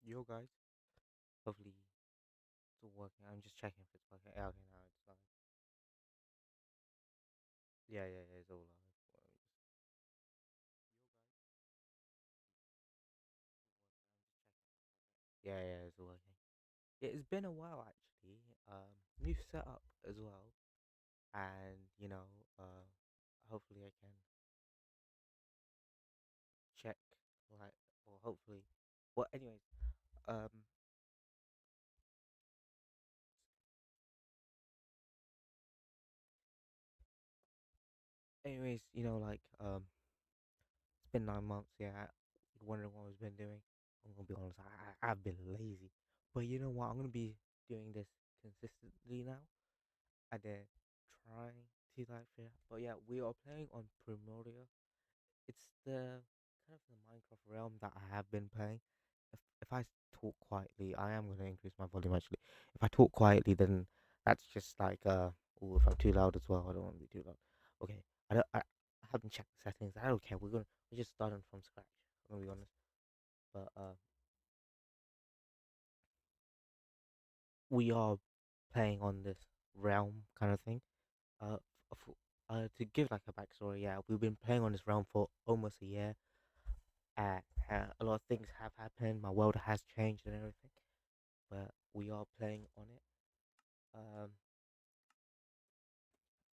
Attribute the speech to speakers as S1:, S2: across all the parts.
S1: Yo, guys. Hopefully it's all working. I'm just checking if it's working. Yeah, okay, now it's live. Yeah, it's all live. Well, let me just. Yo, guys. Yeah, it's all working. Yeah, it's been a while actually. New setup as well, and hopefully I can check like, or hopefully. Well, anyways, um, it's been 9 months. Yeah, you're wondering what I've been doing. I'm gonna be honest. I've been lazy, but you know what? I'm gonna be doing this consistently now. And then trying to like figure out. But yeah, we are playing on Primordia. It's the kind of the Minecraft realm that I have been playing. If I talk quietly, I am gonna increase my volume actually. If I talk quietly, then that's just like oh, if I'm too loud as well, I don't want to be too loud. Okay, I haven't checked the settings. I don't care. We're just starting from scratch. I'm gonna be honest. But we are playing on this realm kind of thing. Uh, to give like a backstory, yeah, we've been playing on this realm for almost a year. Uh, a lot of things have happened. My world has changed and everything, but we are playing on it.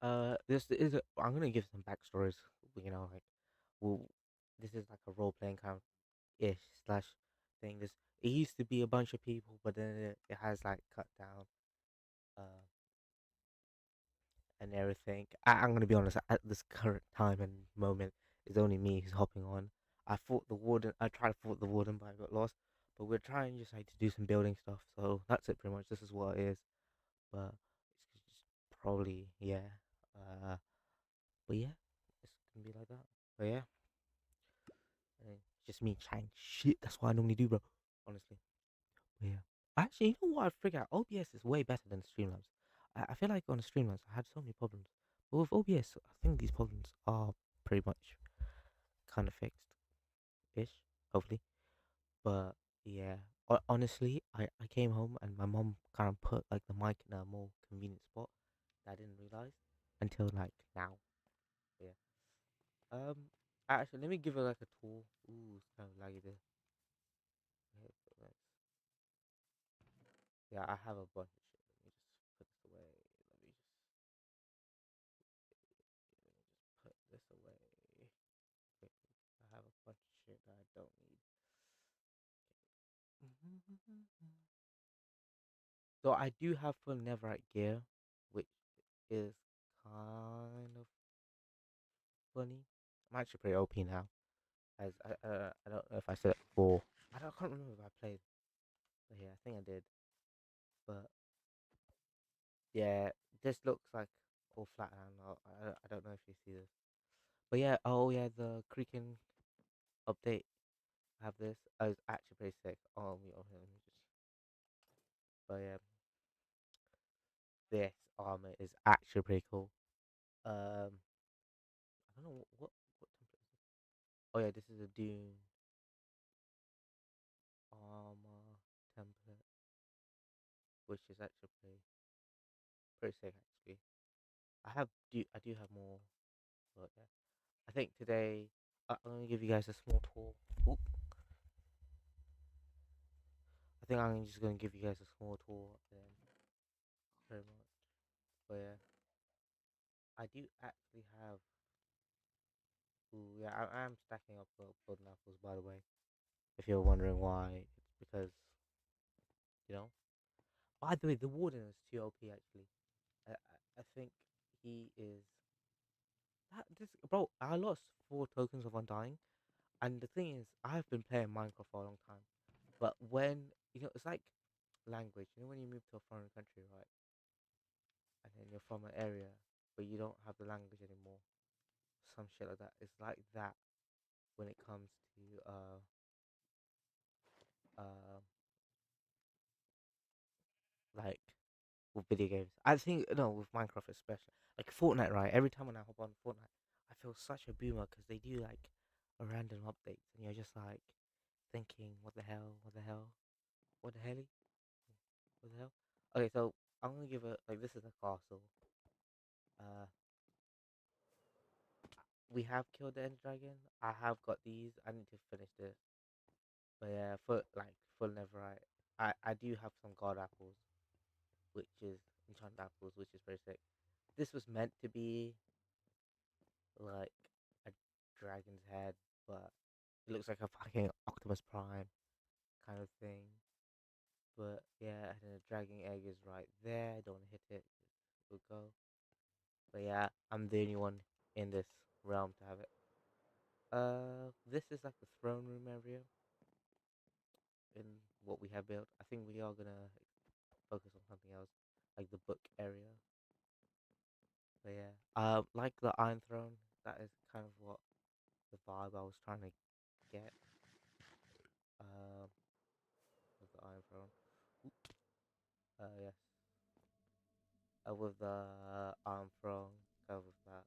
S1: Um, this is. I'm gonna give some backstories. Like, well, this is like a role playing kind of ish slash thing. This it used to be a bunch of people, but then it has like cut down. Uh, and everything. I'm gonna be honest. At this current time and moment, it's only me who's hopping on. I fought the warden. I tried to fight the warden, but I got lost. But we're trying just like to do some building stuff. So that's it, pretty much. This is what it is. But it's just probably yeah. Uh, but yeah, it's gonna be like that. But yeah, it's just me chatting shit. That's what I normally do, bro. Honestly. But yeah. Actually, you know what? I figured out OBS is way better than Streamlabs. I feel like on Streamlabs I had so many problems, but with OBS I think these problems are pretty much kind of fixed ish, hopefully. But yeah, honestly, I came home and my mom kind of put like the mic in a more convenient spot that I didn't realize until like now. Yeah. Actually, let me give it like a tour. Ooh, it's kind of laggy there. Yeah, but yeah, I have a bunch of shit. Let me just put this away. Let me just put this away. Quickly. I have a bunch of shit that I don't need. So I do have full netherite gear, which is kind of funny. I'm actually pretty OP now. As I don't know if I said it before. I can't remember if I played. But yeah, I think I did. But yeah, this looks like all flat land. I don't know if you see this. But yeah, oh yeah, the creaking update. I have this. Oh, it's actually pretty sick. Let me just. But yeah, this armor is actually pretty cool. I don't know what template is this. Oh yeah, this is a Dune armor template, which is actually pretty sick actually. I do have more, but yeah. I think today I'm gonna give you guys a small tour. Oop. I think I'm just gonna give you guys a small tour and then very much. But yeah, I do actually have. Ooh, yeah, I am stacking up golden apples by the way. If you're wondering why, it's because you know. By the way, the warden is too OP actually. I think he is this bro. I lost 4 tokens of undying, and the thing is, I have been playing Minecraft for a long time. But when it's like language. You know, when you move to a foreign country, right, and then you're from an area but you don't have the language anymore, some shit like that. It's like that when it comes to uh like with video games. I think no, with Minecraft especially, like Fortnite, right? Every time when I hop on Fortnite, I feel such a boomer because they do like a random updates, and you're just like thinking, what the hell, what the hell? What the hell? What the hell? Okay, so I'm gonna give it like this is a castle. Uh, we have killed the end dragon. I have got these. I need to finish this. But yeah, for like full netherite, I do have some god apples, which is enchanted apples, which is pretty sick. This was meant to be like a dragon's head, but it looks like a fucking Optimus Prime kind of thing. But yeah, and the dragon egg is right there. Don't hit it. We'll go. But yeah, I'm the only one in this realm to have it. This is like the throne room area in what we have built. I think we are gonna focus on something else, like the book area. But yeah, like the Iron Throne, that is kind of what the vibe I was trying to get. With the Iron Throne. Yes. With the Iron Throne, kind of with that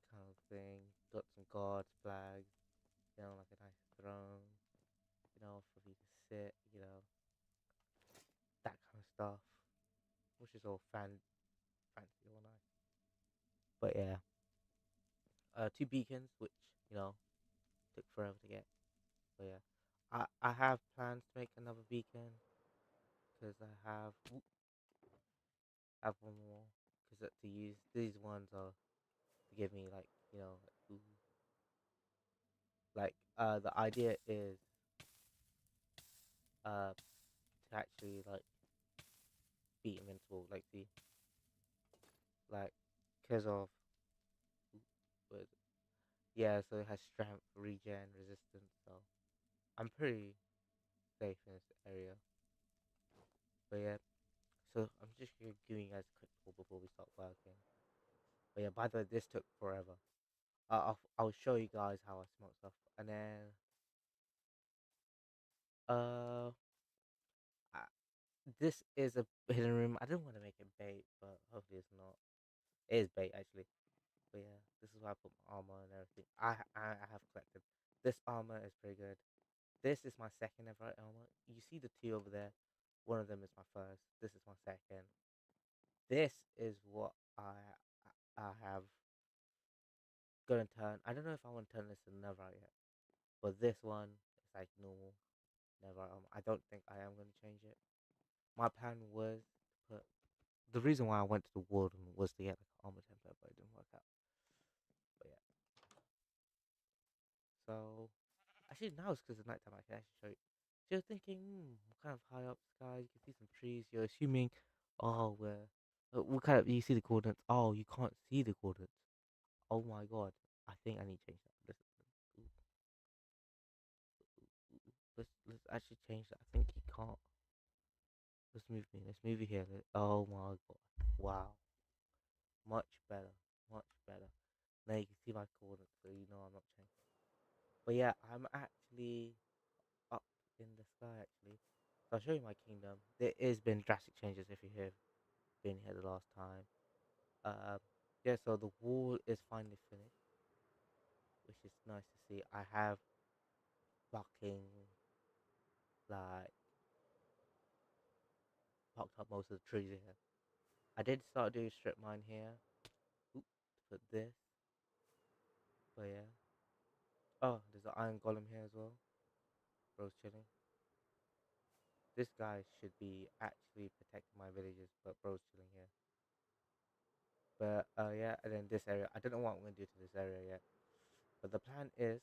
S1: kind of thing. Got some guards, flags, like a nice throne, for you to sit, that kind of stuff, which is all fancy, all nice. But yeah, two beacons, which you know took forever to get. But yeah, I have plans to make another beacon because I have one more because to use these ones are to give me like the idea is uh to actually like be invincible, like see like because of what is it? Yeah, so it has strength, regen, resistance. So I'm pretty safe in this area. But yeah, so I'm just giving you guys a quick tour before we start working. But yeah, by the way, this took forever. I'll show you guys how I smoke stuff, and then uh, I, this is a hidden room. I didn't want to make it bait, but hopefully it's not. It is bait actually. But yeah, this is why I put my armor and everything. I have collected. This armor is pretty good. This is my second ever armor. You see the two over there. One of them is my first. This is my second. This is what I have gonna turn. I don't know if I want to turn this to never yet, but this one is like normal never. I don't think I am gonna change it. My plan was to put the reason why I went to the warden was to get like an armor template, but it didn't work out. But yeah, so actually now it's because it's nighttime. I can actually show you. So you're thinking, what kind of high up sky? You can see some trees. You're assuming, oh, what kind of? You see the coordinates. Oh, you can't see the coordinates. Oh my god. I think I need to change that. Let's actually change that. I think you can't. Let's move me. Let's move you here. Oh my god. Wow. Much better. Much better. Now you can see my coordinates, so you know I'm not changing. But yeah, I'm actually up in the sky actually. So I'll show you my kingdom. There has been drastic changes if you have been here the last time. Uh, yeah. So the wall is finally finished, which is nice to see. I have fucking like popped up most of the trees here. I did start doing strip mine here. Oop, to put this. But yeah. Oh, there's an iron golem here as well. Bro's chilling. This guy should be actually protecting my villages, but bro's chilling here. But yeah, and then this area. I don't know what I'm gonna do to this area yet. But the plan is,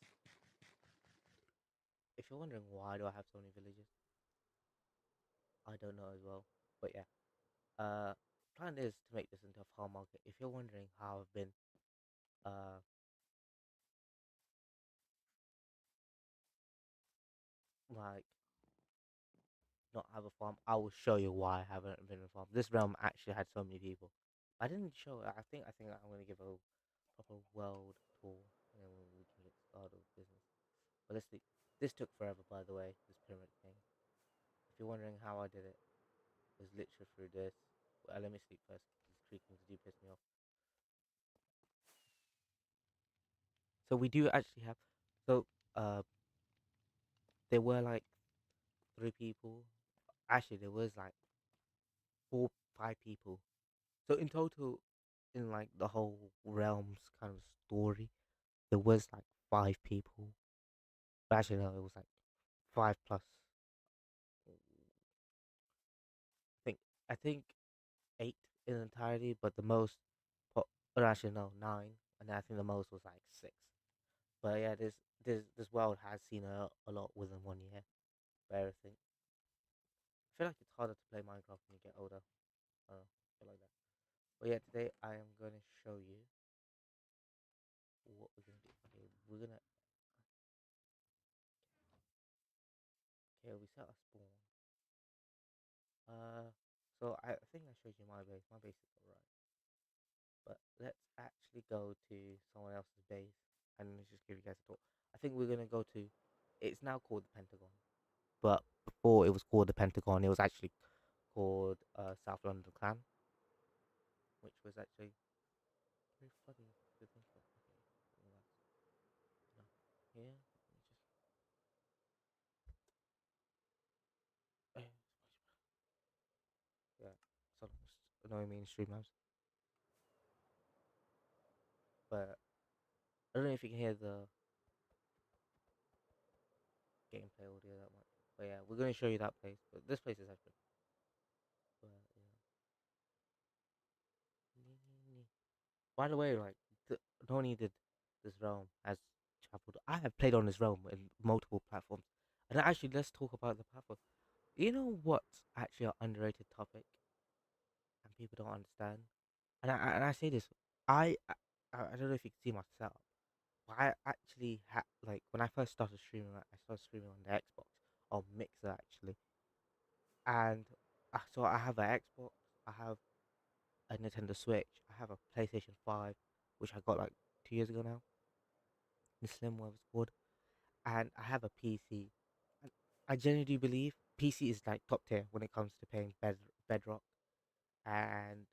S1: if you're wondering why do I have so many villages, I don't know as well. But yeah, plan is to make this into a farm market. If you're wondering how I've been, uh, like not have a farm, I will show you why I haven't been in a farm. This realm actually had so many people. I didn't show it. I think I'm gonna give a proper world tour, and then we can get started with business. But let's see. This took forever, by the way. This pyramid thing. If you're wondering how I did it, was literally through this. Well, let me sleep first. These creakings do piss me off. So we do actually have. So there were like 3 people. Actually, there was like 5 people. So in total, in like the whole realms kind of story, there was like 5 people. But actually, no, it was like five plus. think I think 8 in entirety, but the most, or actually no, 9, and I think the most was like 6. But yeah, this world has seen a lot within 1 year. For everything, I feel like it's harder to play Minecraft when you get older. I feel like that. But yeah, today I am gonna show you what we're gonna do. Okay, we set a spawn. Uh, so I think I showed you my base. My base is alright. But let's actually go to someone else's base and let's just give you guys a talk. I think we're gonna go to. It's now called the Pentagon, but before it was called the Pentagon, it was actually called South London Clan, which was actually very funny to think of. Okay, well, that's enough here. Let me just. Yeah, so annoying me in Streamlabs, but I don't know if you can hear the gameplay audio that much. But yeah, we're gonna show you that place. But this place is actually. But yeah. By the way, like not only did this realm has traveled, I have played on this realm in multiple platforms. And actually, let's talk about the platform. You know what's actually an underrated topic, and people don't understand. And I say this, I don't know if you can see my setup, but I actually had like when I first started streaming, I started streaming on the Xbox or Mixer actually, and so I have an Xbox, I have a Nintendo Switch, I have a PlayStation 5, which I got like 2 years ago now. The Slim one was called, and I have a PC. And I genuinely do believe PC is like top tier when it comes to playing Bedrock and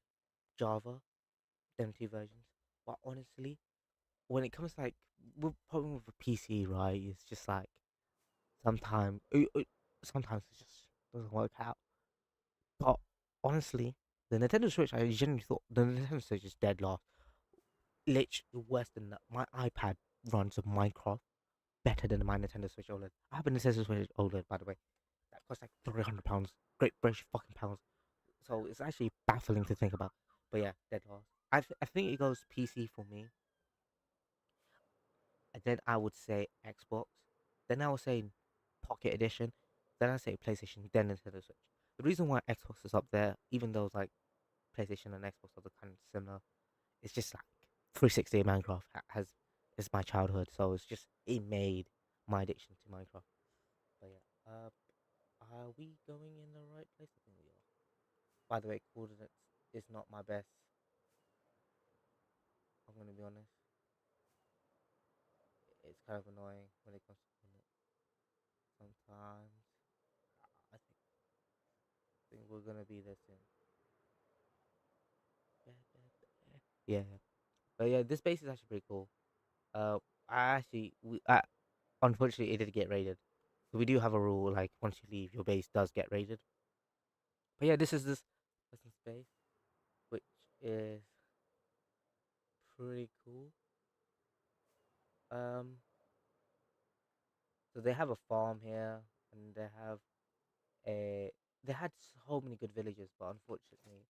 S1: Java, them two versions. But honestly, when it comes like the problem with a PC, right, it's just like sometimes, sometimes it just doesn't work out. But honestly, the Nintendo Switch, I genuinely thought the Nintendo Switch is dead last. Literally worse than that. My iPad runs of Minecraft better than my Nintendo Switch OLED. I have a Nintendo Switch OLED, by the way. That costs like £300. Great British fucking pounds. So it's actually baffling to think about. But yeah, dead last. I think it goes PC for me, and then I would say Xbox. Then I would say Pocket Edition. Then I say PlayStation. Then Nintendo Switch. The reason why Xbox is up there, even though like PlayStation and Xbox are kind of similar, it's just like 360 Minecraft has is my childhood. So it's just it made my addiction to Minecraft. But yeah, are we going in the right place? I think we are. By the way, coordinates is not my best. I'm gonna be honest. It's kind of annoying when it comes to coordinates. Sometimes I think we're gonna be there soon. Yeah, but yeah, this base is actually pretty cool. Uh, I actually unfortunately it did get raided. So we do have a rule like once you leave, your base does get raided. But yeah, this is this space, which is pretty cool. Um, so they have a farm here, and a they had so many good villages, but unfortunately,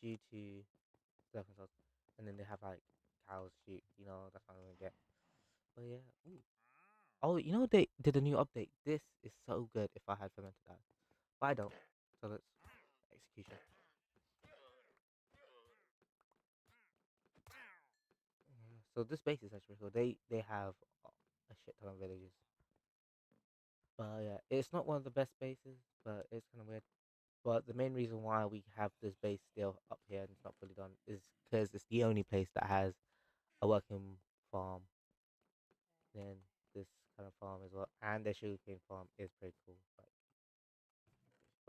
S1: due to circumstances, and then they have like cows, sheep. That's what I'm gonna get. But yeah, ooh. Oh, they did a new update. This is so good. If I had fermented that, but I don't. So let's execution. Yeah, so this base is actually cool. They have a shit ton of villages. But yeah, it's not one of the best bases, but it's kind of weird. But the main reason why we have this base still up here and it's not fully done is because it's the only place that has a working farm. Then this kind of farm as well, and the sugarcane farm is pretty cool. Like,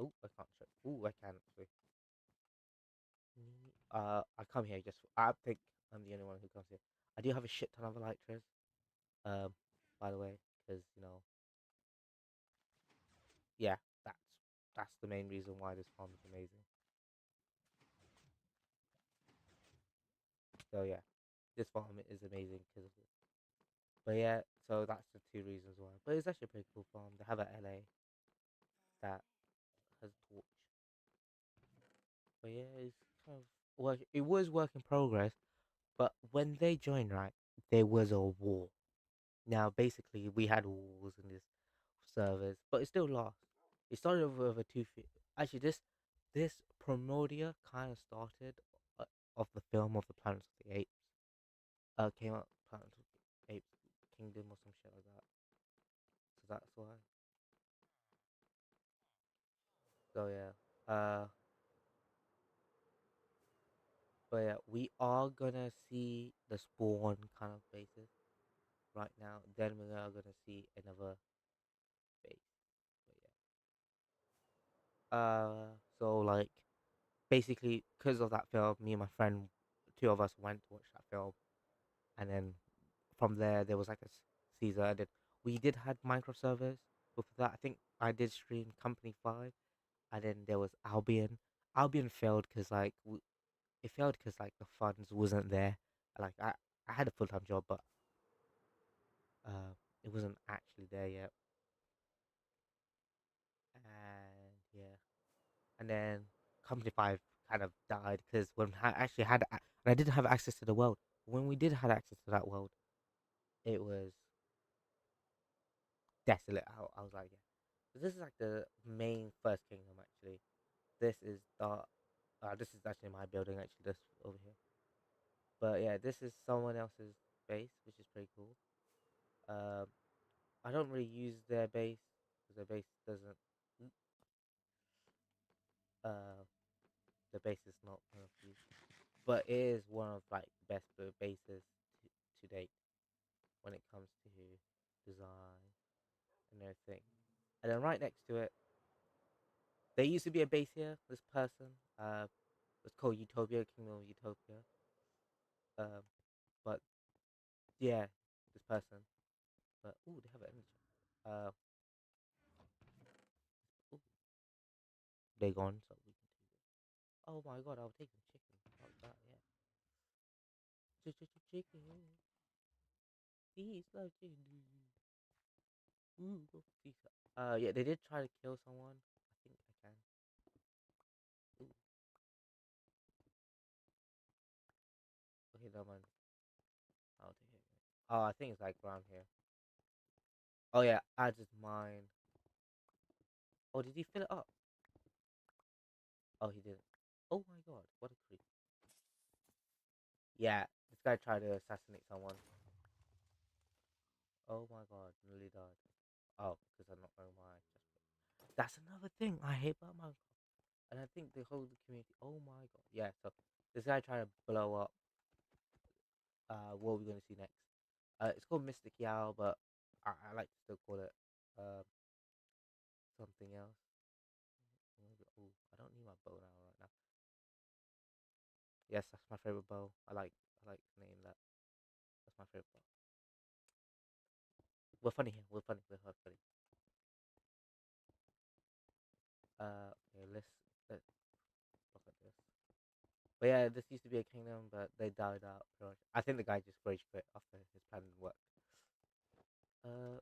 S1: oh, I can't show. Oh, I can actually. I come here just. I think I'm the only one who comes here. I do have a shit ton of elytras. Um, by the way, because yeah, that's that's the main reason why this farm is amazing. So yeah, this farm is amazing because of this. But yeah, so that's the two reasons why. But it's actually a pretty cool farm. They have a LA that has torch. But yeah, it's kind of work. It was work in progress. But when they joined, right, there was a war. Now, basically, we had wars in this servers, but it still lost. It started over two feet. Actually, this primordia kind of started uh, of the film of the Planets of the Apes. Came out Planet of the Apes Kingdom or some shit like that. So that's why. So yeah. But yeah, we are gonna see the spawn kind of bases right now. Then we are gonna see another base. But yeah. So like basically, because of that film, me and my friend, two of us went to watch that film, and then from there was like a Caesar. And then we did had Minecraft servers. Before that, I think I did stream Company 5, and then there was Albion. Albion failed because it failed because like the funds wasn't there. Like I had a full time job, but uh, it wasn't actually there yet. And yeah, and then Company 5 kind of died because when I actually and I didn't have access to the world. When we did have access to that world, it was desolate. I was like, yeah. So this is like the main first kingdom actually. This is this is actually my building actually. This over here. But yeah, this is someone else's base, which is pretty cool. Um, I don't really use their base because their base doesn't. Uh, the base is not one of these, but it is one of like the best bases to date when it comes to design and everything. And then right next to it, there used to be a base here. This person, it's called Utopia, Kingdom of Utopia. Um, but yeah, this person. But ooh, they have an energy. Ooh, they gone, so we can take it. Oh my god, I'll take some chicken. How's that? Yeah, chicken. Please love chicken. Ooh, go pizza. Yeah, they did try to kill someone. I think I can. Ooh, okay, no man. I'll take it. Oh, I think it's like around here. Oh yeah, I just mine. Oh, did he fill it up? Oh, he didn't. Oh my god, what a creep. Yeah, this guy tried to assassinate someone. Oh my god, nearly died. Oh, because I'm not wearing my chest plate. That's another thing I hate about Minecraft. And I think the whole community. Oh my god. Yeah, so this guy tried to blow up. What are we going to see next? It's called Mystic Yow, but I like to still call it um something else. Oh, I don't need my bow now right now. Yes, that's my favorite bow. I like the name that. That's my favorite bow. We're funny here. We're funny. We're funny. Okay, let's look at this. But yeah, this used to be a kingdom, but they died out. Pretty much. I think the guy just rage quit after his plan didn't work. Uh,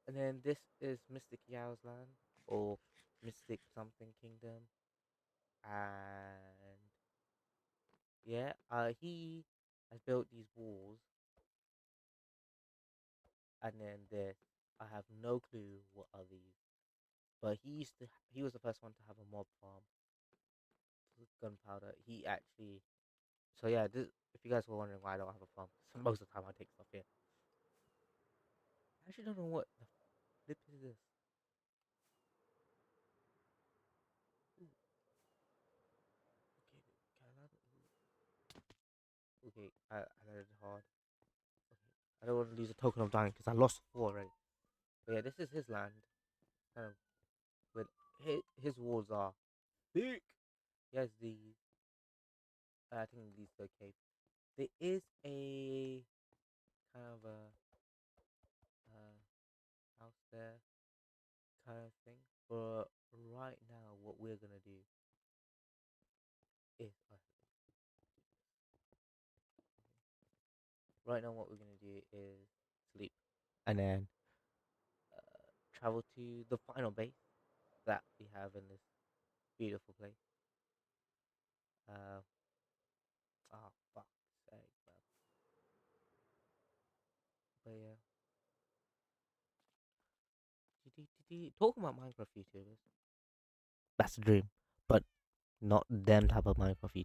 S1: and then this is Mystic Yao's land or Mystic something kingdom, and yeah, he has built these walls, and then this. I have no clue what are these, but he was the first one to have a mob farm with gunpowder. He actually so yeah. If you guys were wondering why I don't have a farm, so most of the time I take stuff here. I actually don't know what the flip is this. Ooh, okay, can I not? Okay, I let it hard. Okay, I don't want to lose a token of dying because I lost four already. But yeah, this is his land. Kind of with his walls are big. He has these. I think these are caves. There is a kind of a house there kind of thing. But right now, what we're gonna do is right now what we're gonna do is sleep, and then travel to the final base that we have in this beautiful place. Uh, oh fuck sake, man. But yeah, talking about Minecraft YouTubers, that's a dream, but not them type of Minecraft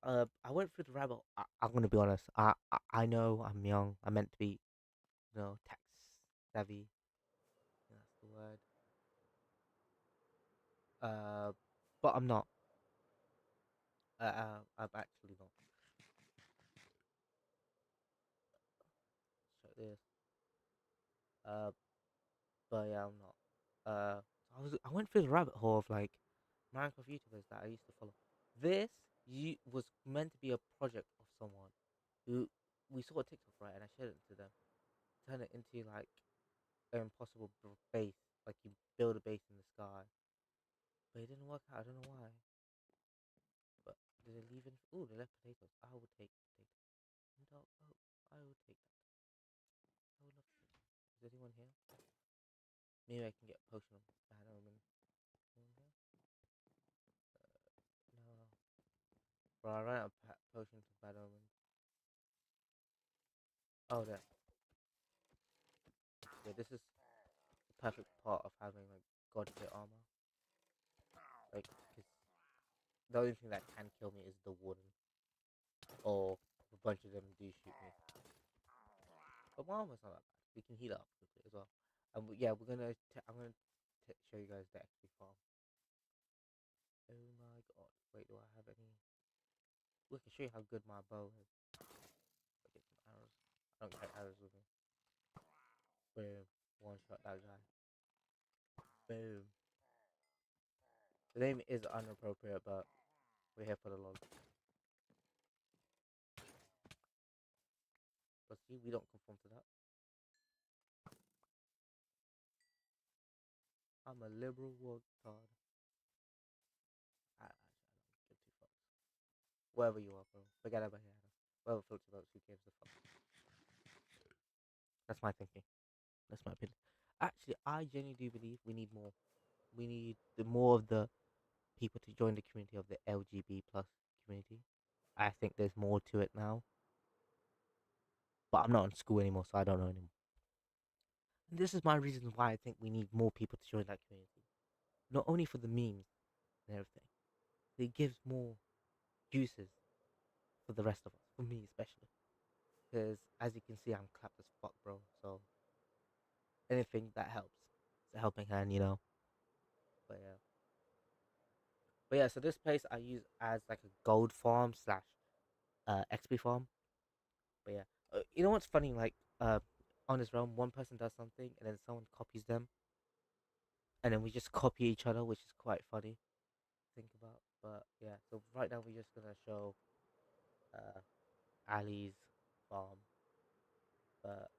S1: YouTubers. I went through the rabbit. I'm gonna be honest. I know I'm young. I meant to be, tech savvy. That's the word. Uh, but I'm not. I'm actually not. So this. Uh, but yeah, I'm not. I went through the rabbit hole of like Minecraft YouTubers that I used to follow. This was meant to be a project of someone who we saw a TikTok, right, and I shared it to them. Turn it into like an impossible base, like you build a base in the sky, but it didn't work out. I don't know why. But did they leave in? Oh, they left potatoes. I would take potatoes. No, oh, I would take that. I would love potatoes. Is anyone here? Maybe I can get a potion of bad omen. Anyone here? No. Bro, I ran out of potions of bad omen. Oh, there. Yeah, this is the perfect part of having like god tier armor. Like, cause the only thing that can kill me is the warden, or a bunch of them do shoot me. But my armor's not that bad. We can heal up quickly as well. And yeah, I'm gonna show you guys the XP farm. Oh my god. Wait, do I have any? We can show you how good my bow is. I'll get some arrows. I don't carry arrows with me. Boom. One shot that guy. Boom. The name is inappropriate, but we're here for the lol. But see, we don't conform to that. I'm a liberal worktard. I don't give two fucks. Wherever you are, bro. Forget about here. Wherever floats your boats, who gives a fuck? That's my thinking. That's my opinion. Actually, I genuinely do believe we need more. We need more of the people to join the community of the LGB plus community. I think there's more to it now, but I'm not in school anymore, so I don't know anymore. And this is my reason why I think we need more people to join that community. Not only for the memes and everything, it gives more juices for the rest of us, for me especially. Because as you can see, I'm clapped as fuck, bro. So anything that helps, it's a helping hand. But yeah, so this place I use as like a gold farm slash XP farm. But yeah, you know what's funny? Like on this realm, one person does something and then someone copies them, and then we just copy each other, which is quite funny to think about. But yeah, so right now we're just gonna show uh Ali's farm, but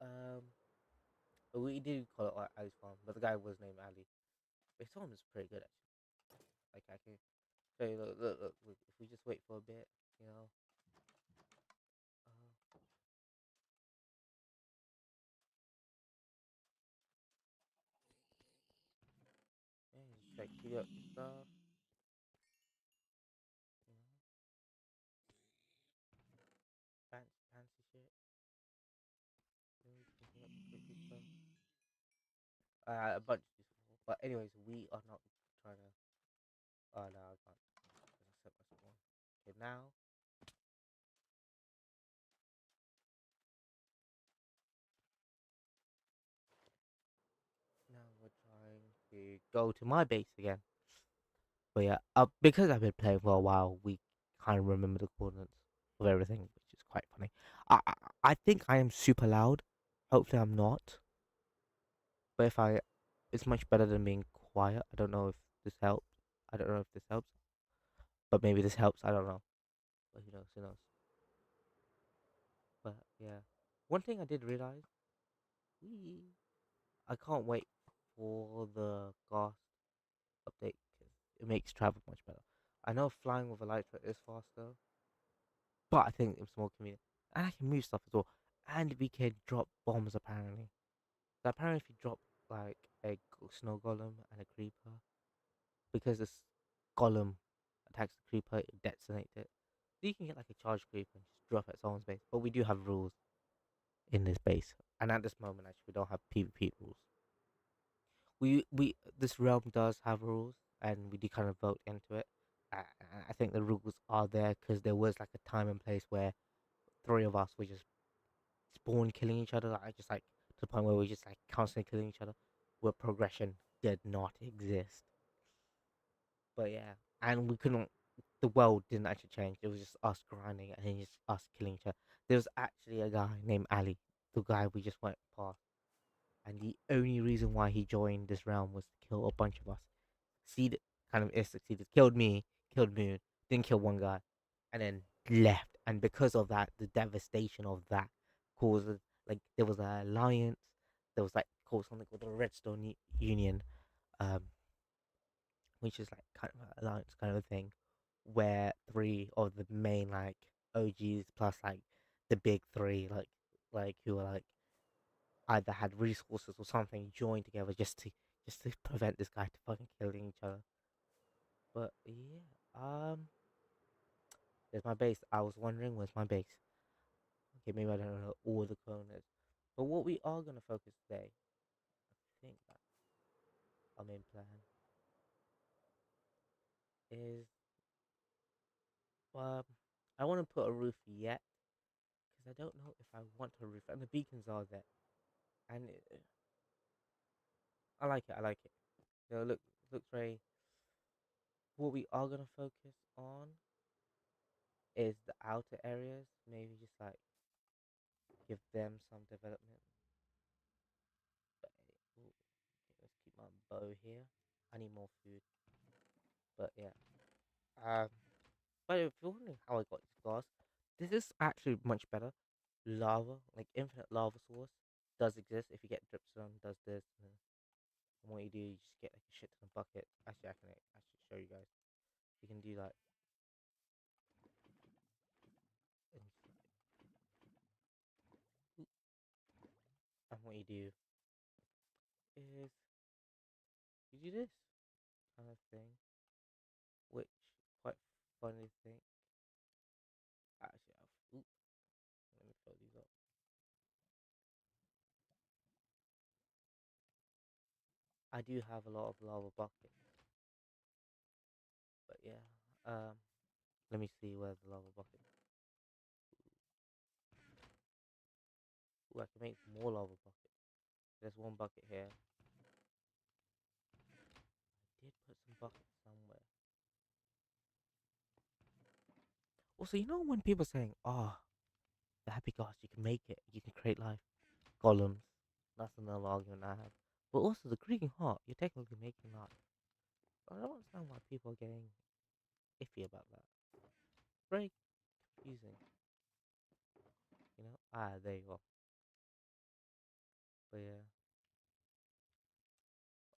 S1: um, we did call it Ali's farm, but the guy was named Ali. His farm is pretty good actually. Like I can show you. Look. If we just wait for a bit, you know. Yeah, just like heat up your stuff, you know, fancy shit. You know, you can heat up quickly stuff. A bunch of useful. But anyways, we are not trying to. Oh no, I can't. I set myself on. Okay, now we're trying to go to my base again. But yeah, because I've been playing for a while, we kind of remember the coordinates of everything, which is quite funny. I I, I think I am super loud. Hopefully, I'm not. But if I, it's much better than being quiet. I don't know if this helps. I don't know if this helps, but maybe this helps. I don't know. But who knows? Who knows? But yeah, one thing I did realize, wee, I can't wait for the gas update because it makes travel much better. I know flying with a light is faster, but I think it's more convenient. And I can move stuff as well. And we can drop bombs apparently. So apparently if you drop like a snow golem and a creeper, because this golem attacks the creeper, it detonates it. So you can get like a charged creeper and just drop it at someone's base. But we do have rules in this base. And at this moment actually we don't have PvP rules. We this realm does have rules and we do kind of vote into it. I, I think the rules are there because there was like a time and place where three of us were just spawn killing each other. Like just like to the point where we just like constantly killing each other, where progression did not exist. But yeah, and we couldn't. The world didn't actually change. It was just us grinding and then just us killing each other. There was actually a guy named Ali, the guy we just went past, and the only reason why he joined this realm was to kill a bunch of us. Succeeded, kind of is succeeded. Killed me, killed Moon, didn't kill one guy, and then left. And because of that, the devastation of that caused like there was an alliance. There was like called something called the Redstone Union, um, which is like kind of an alliance kind of thing, where three of the main like OGs plus like the big three like who are like either had resources or something joined together just to prevent this guy to fucking killing each other. But yeah, there's my base. I was wondering where's my base. Okay, maybe I don't know all the corners, but what we are gonna focus today, I think that our main plan is um I want to put a roof yet because I don't know if I want a roof, and the beacons are there, and I like it. I like it. Look, looks very. What we are gonna focus on is the outer areas. Maybe just like give them some development. But ooh, okay, let's keep my bow here. I need more food. But yeah. But if you're wondering how I got this glass, this is actually much better. Lava, like infinite lava source, does exist. If you get dripstone, does this. And what you just get like a shit ton of bucket. Actually, I can actually show you guys. You can do like, and what you do is you do this kind of thing, which quite funny thing. Actually, let me fill these up. I do have a lot of lava buckets, but yeah. Um, let me see where the lava bucket. Ooh, I can make more lava buckets. There's one bucket here. I did put some buckets somewhere. Also, you know when people saying, "Oh, the happy gods, you can make it, you can create life, golems." That's another argument I have. But also the creaking heart, you're technically making life. I don't understand why people are getting iffy about that. Very confusing, you know? Ah, there you go. But yeah,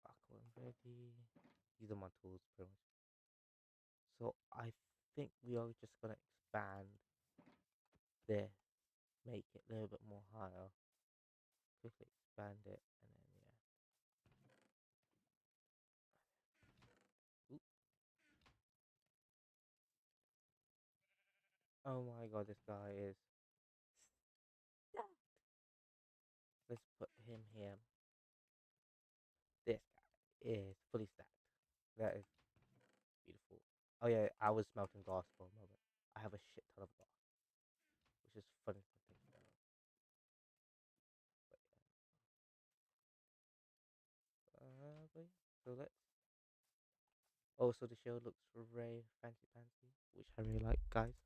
S1: aqua ready. These are my tools, pretty much. So I think we are just gonna expand this, make it a little bit more higher. Quickly expand it, and then yeah. Oop. Oh my god, this guy is. Let's put him here. This guy is fully stacked. That is beautiful. Oh yeah, I was smelting glass for a moment. I have a shit ton of glass, which is funny to think about. But yeah. So let's. Also, the show looks very fancy, which I really like, guys.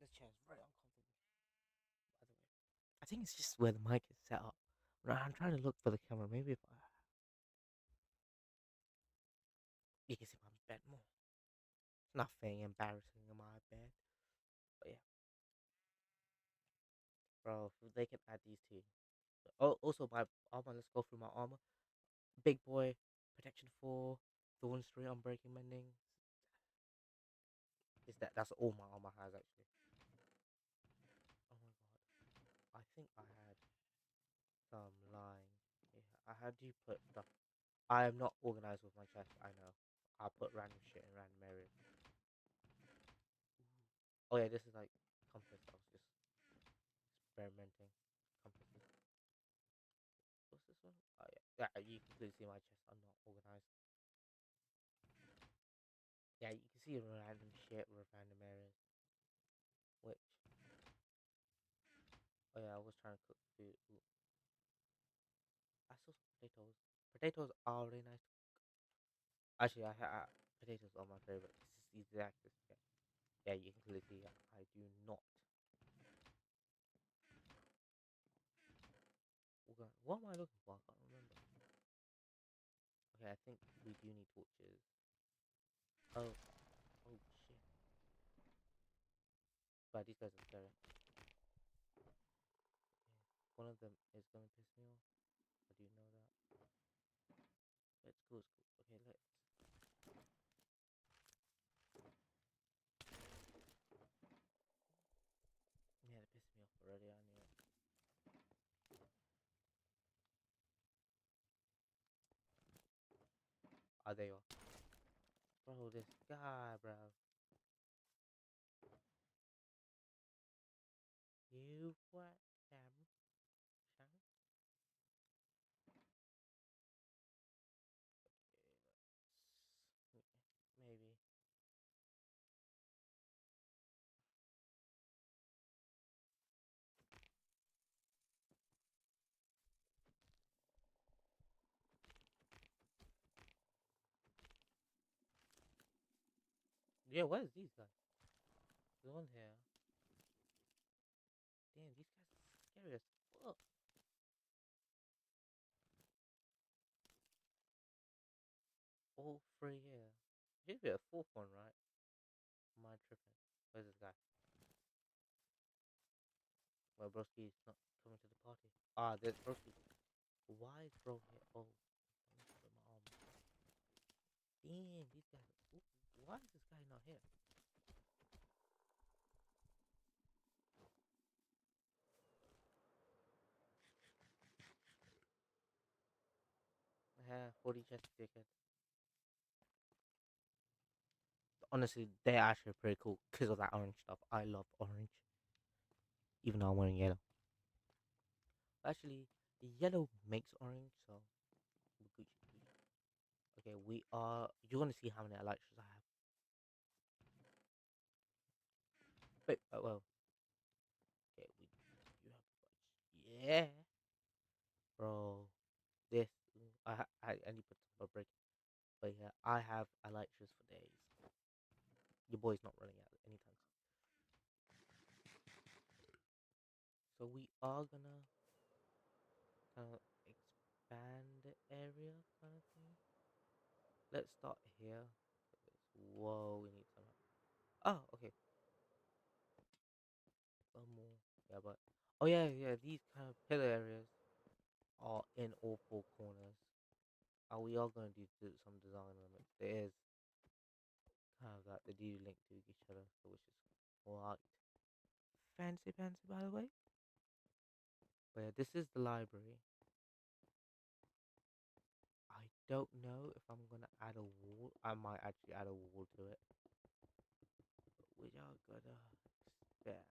S1: This chair is very uncomfortable, by the way. I think it's just where the mic is set up. Right, I'm trying to look for the camera. Maybe if you can see my bed more. Nothing embarrassing in my bed. But yeah. Bro, if they can add these two. Oh, also my armor. Let's go through my armor. Big boy, protection 4, thorn street, unbreaking mending. Is that's all my armor has actually. Oh my god. I think I had some line. Yeah, I had you put stuff. I am not organized with my chest, I know. I put random shit in random areas. Oh yeah, this is like compass. I was just experimenting. Compasses. What's this one? Oh yeah. Yeah, you can clearly see my chest. I'm not organized. Yeah, you can see random shit with random areas. Which, oh yeah, I was trying to cook food. Ooh, I saw some potatoes. Potatoes are really nice. Actually, potatoes are my favorite. This is the exact. Yeah, yeah, you can clearly see I do not. What am I looking for? I can't remember. Okay, I think we do need torches. Oh, oh shit. But these guys are scary. Yeah. One of them is gonna piss me off. I do know that. But it's cool, it's cool. Okay, let's. Yeah, they pissed me off already. I knew it. Oh, there you are. Bro, this guy, bro. You what? Damn. Shang? Okay, let's. Maybe. Yeah, where's these guys? There's one here. Damn, these guys are scary as fuck. All three here. Should be a fourth one, right? Am I tripping? Where's this guy? Well, Broski's not coming to the party. Ah, there's Broski. Why is bro here? Oh, I need to put my arm. Damn, these guys. Ooh, why is this guy not here? Yeah, 40 chest ticket. Honestly, they're actually pretty cool because of that orange stuff. I love orange, even though I'm wearing yellow. Actually, yellow makes orange, so Gucci. Okay, we are. You're gonna see how many electros I have. Wait, well, okay, we. You have. Yeah, bro. This. I need to put some break. But yeah, I have electros for days. Your boy's not running out anytime soon. So we are gonna kind of expand the area kind of thing. Let's start here. Whoa, we need some. Oh, okay. One more. Yeah, but oh yeah, yeah. These kind of pillar areas are in all four corners. We are gonna do some design on it. There is kind of like they do link to each other, so which is quite fancy, fancy by the way. But yeah, this is the library. I don't know if I'm gonna add a wall. I might actually add a wall to it. But we are gonna expand this.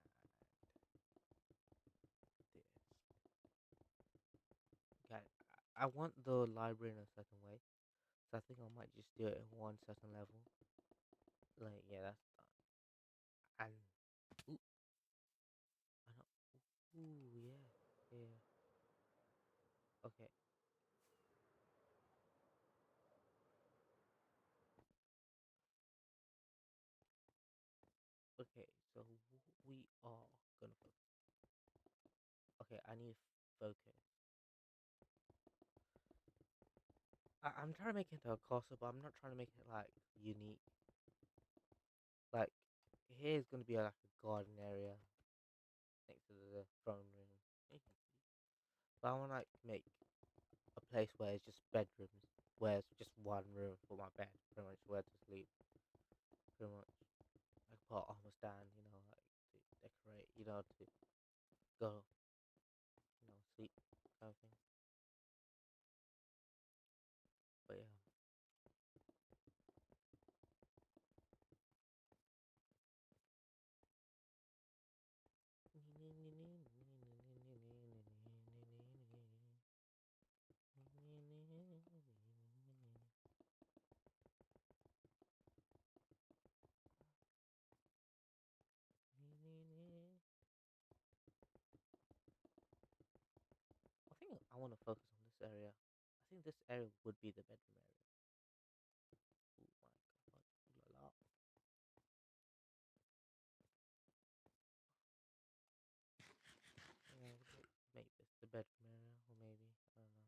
S1: Okay, I want the library in a certain way. So I think I might just do it in one certain level. Like, yeah, that's done. And, ooh, I know. Ooh, yeah, yeah. Okay, okay. So we are gonna focus. Okay, I need focus. I'm trying to make it into a castle, but I'm not trying to make it like unique. Like, here's gonna be like a garden area next to the throne room. But I want to like make a place where it's just bedrooms, where it's just one room for my bed, pretty much where to sleep, pretty much. Like put an armor stand, like to decorate, to go, sleep, kind of thing. But yeah. I think I want to focus on this area. I think this area would be the bedroom area. Oh my god. Ooh la la. Yeah, make this the bedroom area, or maybe I don't know.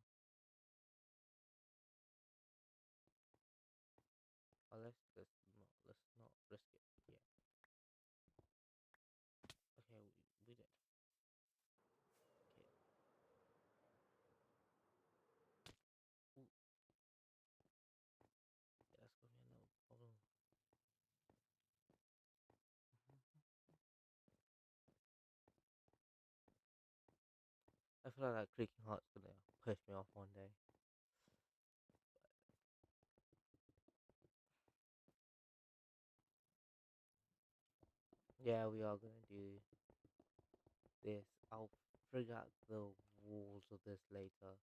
S1: Oh, let's not risk it. Yeah. Okay, we did. Okay. Ooh, yeah, that's gonna be another problem. I feel like that creaking heart's gonna push me off one day. Yeah, we are gonna do this. I'll figure out the walls of this later.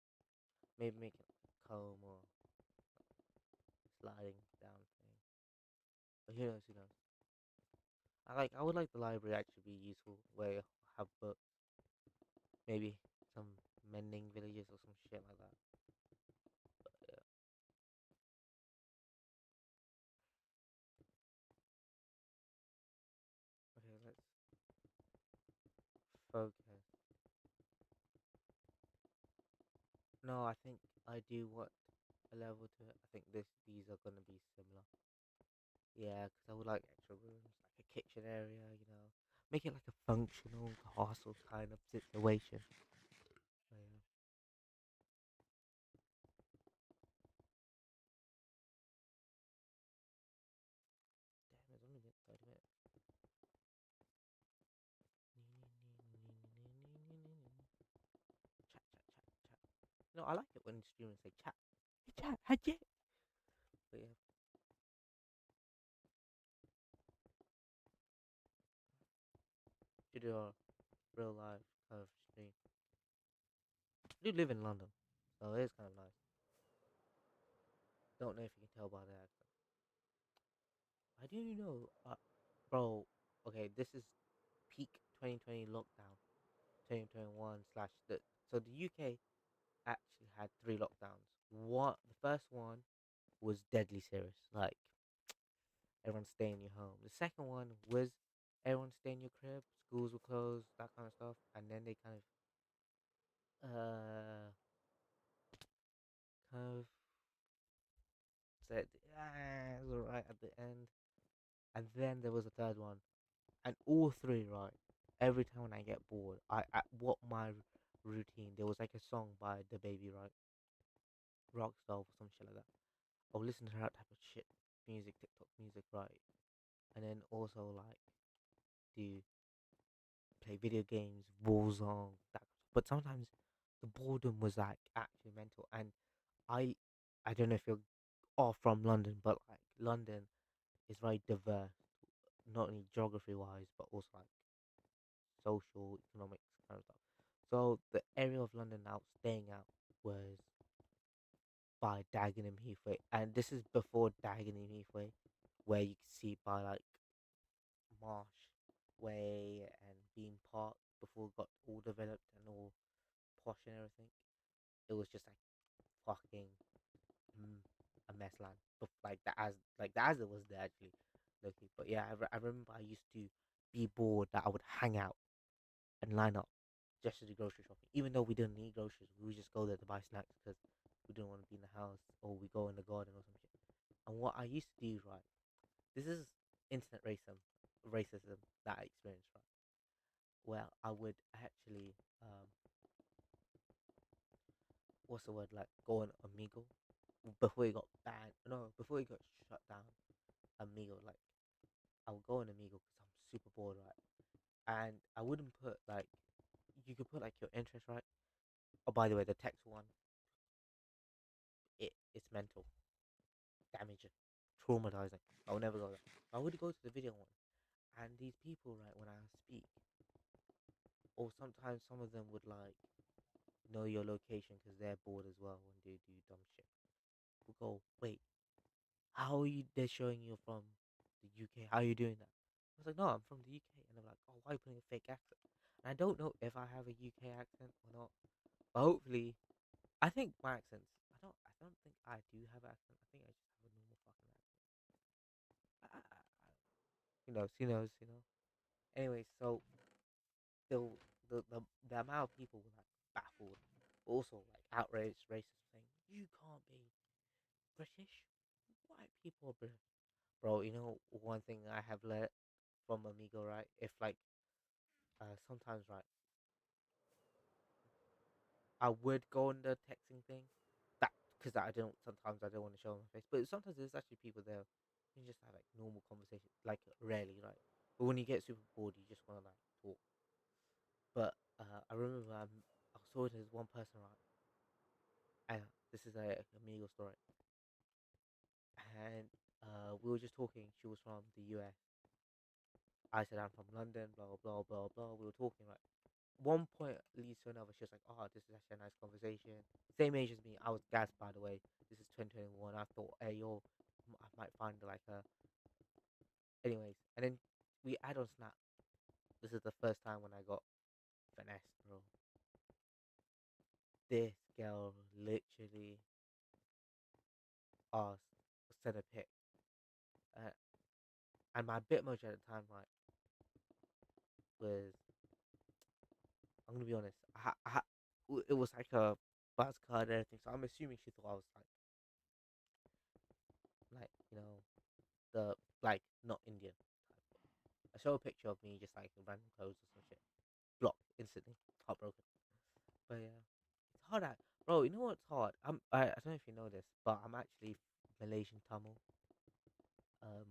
S1: Maybe make it comb or sliding down thing. But who knows? Who knows? I would like the library actually be useful, where you have books, maybe some mending villages or some shit like that. But yeah. Okay, let's focus. No, I think I do want a level to it. I think these are gonna be similar. Yeah, because I would like extra rooms, like a kitchen area, make it like a functional castle kind of situation. So, yeah. Damn, it's only been 30 minutes. Chat, chat, chat, chat. I like it when streamers say chat. Hey, chat, hi, Jay. But yeah, to do a real life kind of stream. I do live in London, so it is kind of nice. Don't know if you can tell by the accent. I do know, bro. Okay, this is peak 2020 lockdown, 2021 slash so the UK actually had three lockdowns. The first one was deadly serious, like everyone stay in your home. The second one was everyone stay in your crib, schools were closed, that kind of stuff, and then they kind of said, it's alright at the end. And then there was a third one, and all three, right? Every time when I get bored, what my routine. There was like a song by the baby, right? Rockstar or some shit like that. I'll listen to that type of shit music, TikTok music, right? And then also like do play video games, Warzone, that. But sometimes the boredom was like actually mental, and I, I don't know if you're all from London, but like London is very diverse, not only geography wise, but also like social, economics kind of stuff. So the area of London I was staying at was by Dagenham Heathway, and this is before Dagenham Heathway, where you can see by like Marsh Way and Bean Park before it got all developed and all posh and everything. It was just like fucking mm, a mess land, but like the as it was there actually, looking. But yeah, I remember I used to be bored that I would hang out and line up just to do grocery shopping. Even though we didn't need groceries, we would just go there to buy snacks because we didn't want to be in the house or we go in the garden or some shit. And what I used to do, right? This is internet racism that I experienced, right? Well, I would actually, what's the word, like go on Amigo before he got banned. No, before he got shut down. Amigo, like I would go on Amigo because I'm super bored, right? And I wouldn't put like you could put like your interest, right? Oh, by the way, the text one, it's mental, damaging, traumatizing. I would never go there. I would go to the video one, and these people, right, when I speak, or sometimes some of them would like know your location because they're bored as well when they do dumb shit. We'll go, wait, how are you? They're showing you from the UK. How are you doing that? I was like, no, I'm from the UK, and they're like, oh, why are you putting a fake accent? And I don't know if I have a UK accent or not. But hopefully, I think my accents. I don't think I do have an accent. I think I just have a normal fucking accent. Who knows? Who knows? You know. Anyway, so the the amount of people were like baffled, but also like outraged, racist, saying you can't be British. White people are British, bro. You know one thing I have learned from Amigo, right? If like sometimes, right, I would go on the texting thing, that because I don't sometimes I don't want to show my face, but sometimes there's actually people there. You can just have like normal conversation, like rarely, right? But when you get super bored, you just want to like talk. But I remember I was talking to this one person, right? And this is a Amigo story, and we were just talking. She was from the US. I said I'm from London. Blah blah blah blah. We were talking, right? One point leads to another. She was like, "Oh, this is actually a nice conversation." Same age as me. I was gassed, by the way. This is 2021. I thought, hey, yo, I might find like a. Anyways, and then we add on Snap. This is the first time when I got finessed, bro. This girl literally asked, sent a pic, uh, and my Bitmoji at the time, right, was I'm gonna be honest. It was like a buzz card and everything. So I'm assuming she thought I was like the like not Indian type. I show a picture of me just like in random clothes or some shit. Block instantly, heartbroken. But yeah, it's hard at bro. You know what's hard? I don't know if you know this, but I'm actually Malaysian Tamil. Um,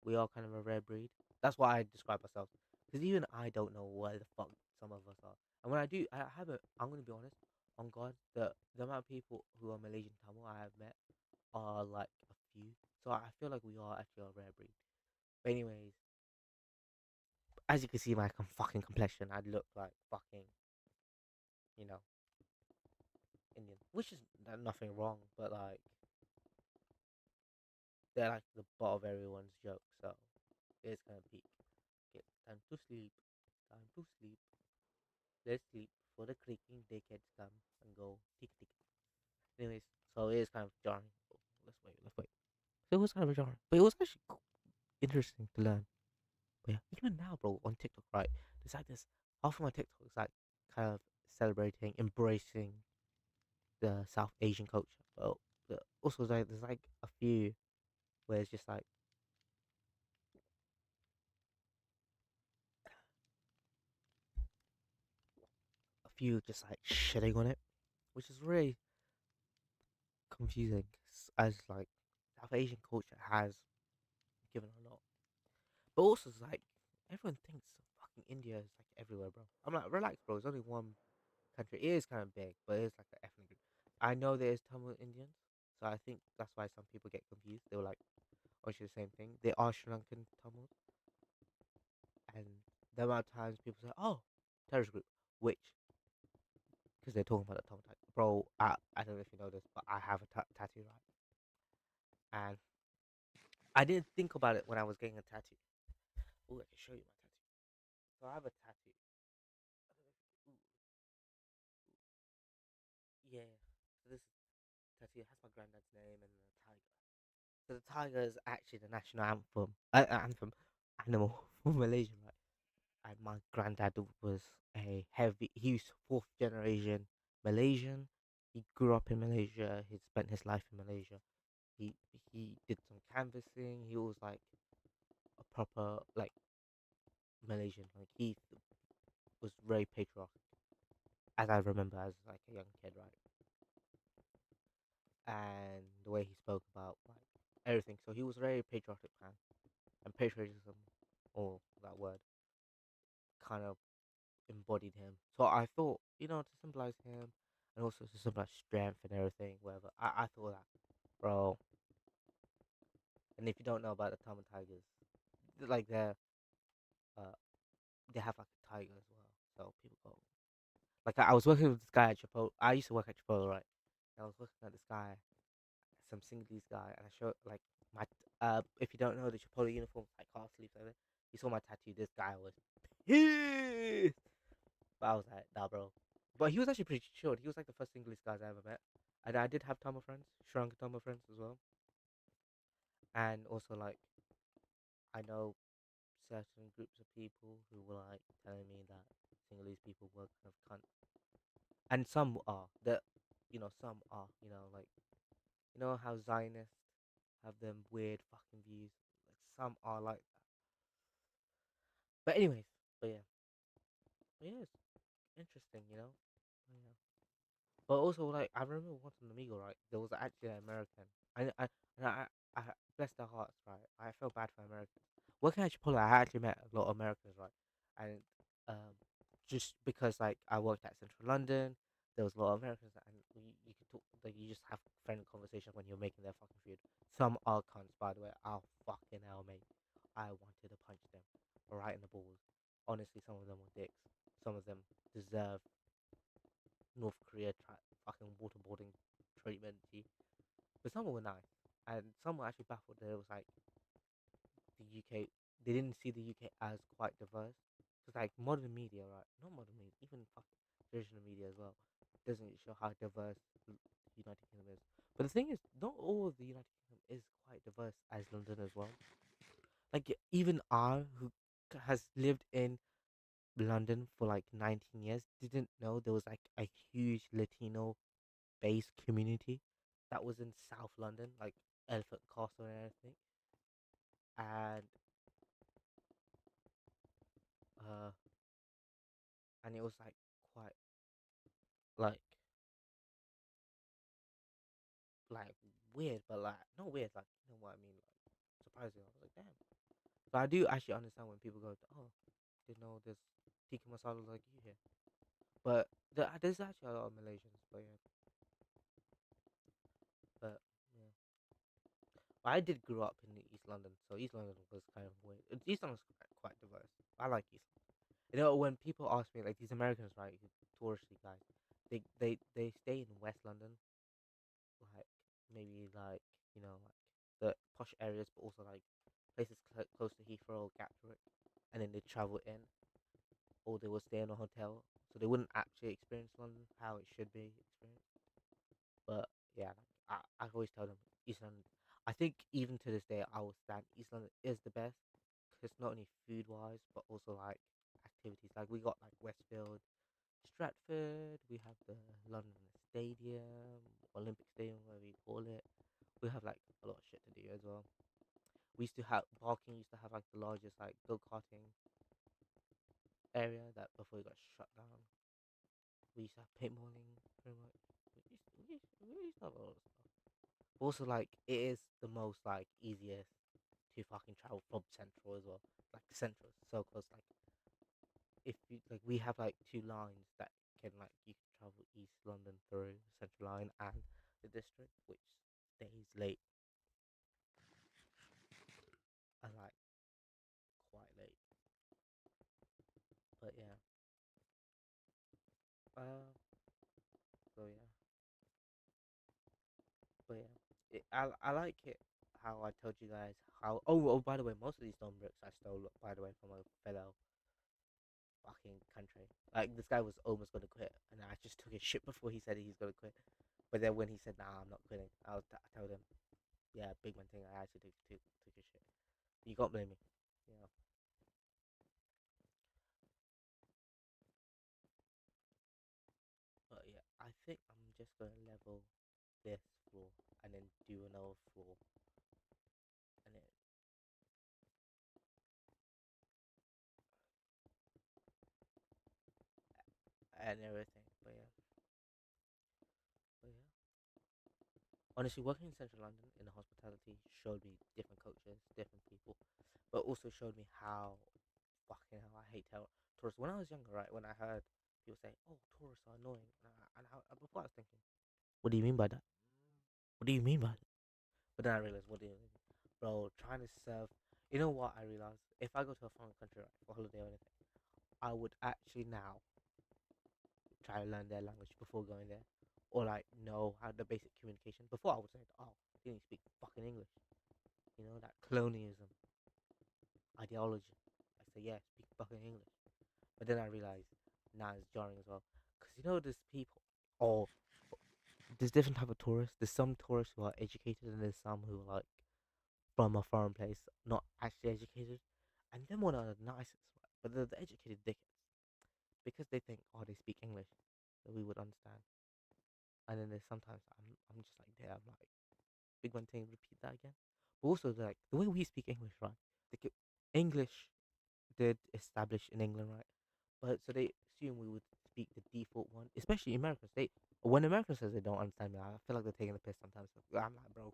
S1: we are kind of a rare breed. That's why I describe myself. Because even I don't know where the fuck some of us are. And when I do, I have a. I'm gonna be honest. On God, the amount of people who are Malaysian Tamil I have met are like a few. So I feel like we are actually a rare breed. But anyways, as you can see, my fucking complexion, I look like fucking, you know, Indian, which is nothing wrong. But like, they're like the butt of everyone's joke. So it's gonna peak. Okay, time to sleep. Time to sleep. Let's sleep before the creaking dickheads come and go tick tick. Anyways, so it is kind of jarring. Oh, let's wait. Let's wait. So it was kind of jarring, but it was actually interesting to learn. But yeah, even now, bro, on TikTok, right? There's like this. Half of my TikTok is like kind of celebrating, embracing the South Asian culture. But also, like, there's like a few where it's just like a few just like shitting on it, which is really confusing. As like South Asian culture has given a lot, but also it's like everyone thinks fucking India is like everywhere, bro. I'm like, relax, bro. It's only one country. It is kind of big, but it's like an ethnic group. I know there's Tamil Indians, so I think that's why some people get confused. They were like, actually the same thing. They are Sri Lankan Tamils, and the amount of times people say, "Oh, terrorist group," which because they're talking about the Tamil tattoo. Bro, I don't know if you know this, but I have a tattoo, right? And I didn't think about it when I was getting a tattoo. Oh, I can show you my tattoo. So I have a tattoo. I don't know if yeah. So this tattoo has my granddad's name and the tiger. So the tiger is actually the national anthem animal for Malaysia, right? And my granddad was a heavy. He's fourth generation Malaysian. He grew up in Malaysia. He spent his life in Malaysia. He he did some canvassing. He was like a proper like Malaysian. Like he was very patriotic, as I remember as like a young kid, right? And the way he spoke about like everything. So he was a very patriotic man, and patriotism, or that word, kind of embodied him. So I thought, to symbolize him and also to symbolize strength and everything, whatever. I thought that, bro. And if you don't know about the Tama Tigers, like uh they have like a tiger as well. So people go like I was working with this guy at Chipotle. I used to work at Chipotle, right? And I was working at this guy, some Sinhalese guy, and I showed like my if you don't know the Chipotle uniform, like half sleeves, like that. You saw my tattoo. This guy was pissed. But I was like, nah, bro. But he was actually pretty chilled. He was like the first English guys I ever met. And I did have Tama friends, Sri Lankan Tama friends as well. And also, like, I know certain groups of people who were like telling me that Sinhalese people were kind of cunt. And some are. Some are. Like, how Zionists have them weird fucking views. Like, some are like that. But, anyways, but yeah. But yeah, it's interesting, But yeah. But also, like, I remember once in Amigo, right? There was actually an American. And I bless their hearts, right? I felt bad for Americans. Working at Chipotle, I actually met a lot of Americans, right? And um, just because like I worked at Central London, there was a lot of Americans, and you could talk, like you just have friendly conversation when you're making their fucking food. Some are cunts, by the way. Oh fucking hell, mate! I wanted to punch them right in the balls. Honestly, some of them were dicks. Some of them deserve North Korea fucking waterboarding treatment. G. But some were nice, and some were actually baffled that it was like the UK. They didn't see the UK as quite diverse. Because like modern media, right? Not modern media, even fucking traditional media as well, doesn't show how diverse the United Kingdom is. But the thing is, not all of the United Kingdom is quite diverse as London as well. Like even I, who has lived in London for like 19 years, didn't know there was like a huge Latino based community that was in South London, like Elephant Castle and everything. And uh and it was like quite like like weird, but like not weird, like you know what I mean, like surprising. I was like, damn. But I do actually understand when people go, oh, didn't know there's tikka masala like you here. But there's actually a lot of Malaysians, but yeah, but yeah. But I did grow up in East London, so East London was kind of weird. East London was quite diverse. I like East. When people ask me, like these Americans, right, touristy guys, they stay in West London, like maybe like like the posh areas, but also like places close to Heathrow or Gatwick, and then they travel in, or they will stay in a hotel, so they wouldn't actually experience London how it should be experienced. But yeah, like, I always tell them East London. I think even to this day, I will stand East London is the best because not only food wise, but also like activities. Like we got like Westfield, Stratford. We have the London Stadium, Olympic Stadium, whatever you call it. We have like a lot of shit to do as well. We used to have Barking used to have like the largest like go karting area that before it got shut down. We used to have paintballing, pretty much. We used to have a lot of stuff. Also, like it is the most like easiest to fucking travel from Central as well. Like Central is so close. Like if you like, we have like two lines that can like you can travel East London through Central Line and the district, which stays late. I like quite late, but yeah. Uh, so yeah, but yeah. I like it how I told you guys how. Oh, by the way, most of these stone bricks I stole, by the way, from a fellow fucking country. Like this guy was almost gonna quit, and I just took his shit before he said he's gonna quit. But then when he said, "Nah, I'm not quitting," I told him, "Yeah, big man thing. I actually took his shit. You can't blame me." Yeah. But yeah, I think I'm just gonna level this floor and then do another floor, and then and everything. But yeah. Honestly, working in central London in the hospitality showed me different cultures, different people, but also showed me how fucking hell I hate tourists. When I was younger, right, when I heard people say, "Oh, tourists are annoying," before I was thinking, "What do you mean by that? What do you mean by that?" But then I realized, what do you mean, bro? Trying to serve. You know what? I realized if I go to a foreign country, right, for holiday or anything, I would actually now try to learn their language before going there, or like know how the basic communication. Before I would say, "Oh, you need to speak fucking English." You know that colonialism ideology. I say, "Yeah, speak fucking English." But then I realized now it's jarring as well, because you know there's people, or there's different type of tourists. There's some tourists who are educated, and there's some who are like from a foreign place, not actually educated, and them one are the nicest, right? But they're the educated dickheads because they think, oh, they speak English, that we would understand. And then there's sometimes I'm just like, there, I'm like, big one thing, repeat that again. But also, like the way we speak English, right? Like English did establish in England, right? But so they assume we would speak the default one, especially Americans. They when Americans says they don't understand me, I feel like they're taking the piss sometimes. I'm like, bro,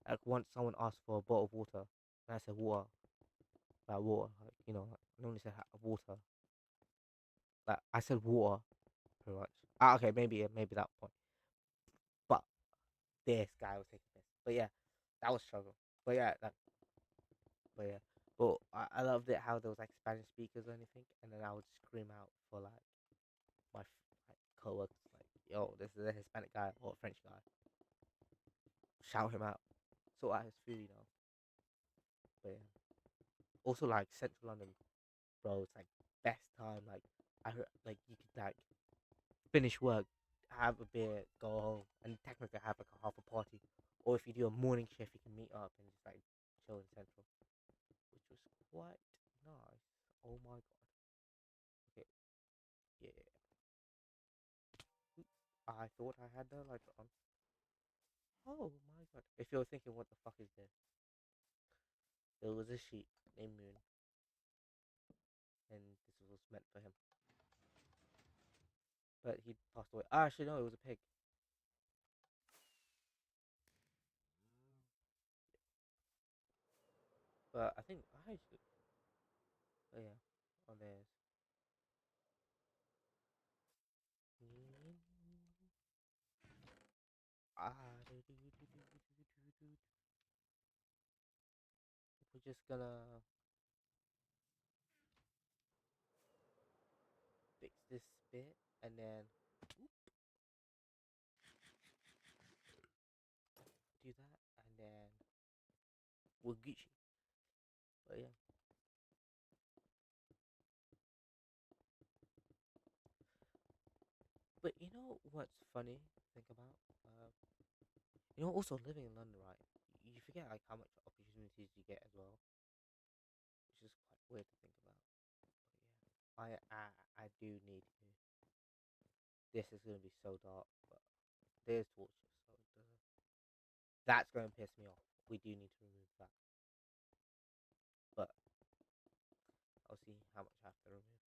S1: like once someone asked for a bottle of water, and I said water, like water, like like, I normally say water, like I said water, pretty much. Okay, maybe that point, but this guy was taking piss. But yeah, that was struggle. But yeah, but yeah, but I loved it how there was like Spanish speakers or anything, and then I would scream out for like like coworkers, like, yo, this is a Hispanic guy or a French guy. Shout him out. Sort out his food, But yeah. Also like Central London, bro, it's like best time. Like I heard, like you could like finish work, have a beer, go home, and technically have like a half a party. Or if you do a morning shift, you can meet up and just like chill in Central, which was quite nice. Oh my god. Okay, yeah. Oops. I thought I had the light on. Oh my god. If you're thinking, what the fuck is this? There was a sheep named Moon, and this was meant for him. But he passed away. Actually, no, it was a pig. But I think I should. Oh yeah. Oh, there's. We're just gonna fix this bit and then do that, and then we'll Gucci. But yeah. But you know what's funny? Think about. Also living in London, right? You forget like how much opportunities you get as well, which is quite weird to think about. But yeah, I do need to. This is gonna be so dark, but there's torches, so that's gonna piss me off. We do need to remove that, but I'll see how much I have to remove.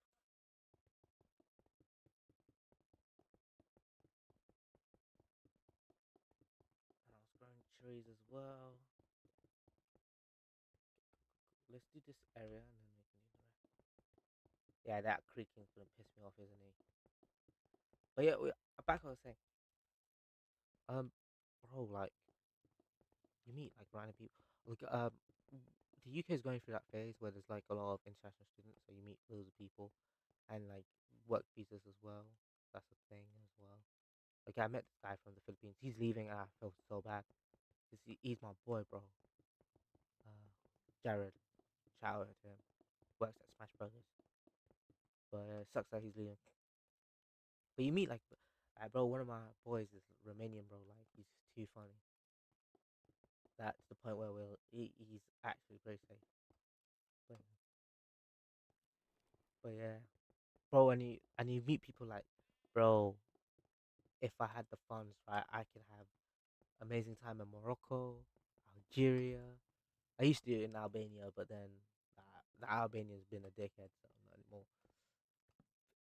S1: And I was growing trees as well. Let's do this area and then we can do the rest. Yeah, that creaking's gonna piss me off, isn't it? But yeah, back I was saying, um, bro, like you meet like random people. Like the UK is going through that phase where there's like a lot of international students, so you meet loads of people and like work visas as well. That's a thing as well. Like I met this guy from the Philippines. He's leaving, and I felt so bad. 'Cause he's my boy, bro. Uh, Jared, shout out to him. Works at Smash Brothers, but it sucks that he's leaving. But you meet like, bro. One of my boys is Romanian, bro. Like he's too funny. That to the point where he's actually pretty safe. But but yeah, bro. And you meet people like, bro. If I had the funds, right, I could have amazing time in Morocco, Algeria. I used to do it in Albania, but then the Albanian's been a dickhead, so not anymore.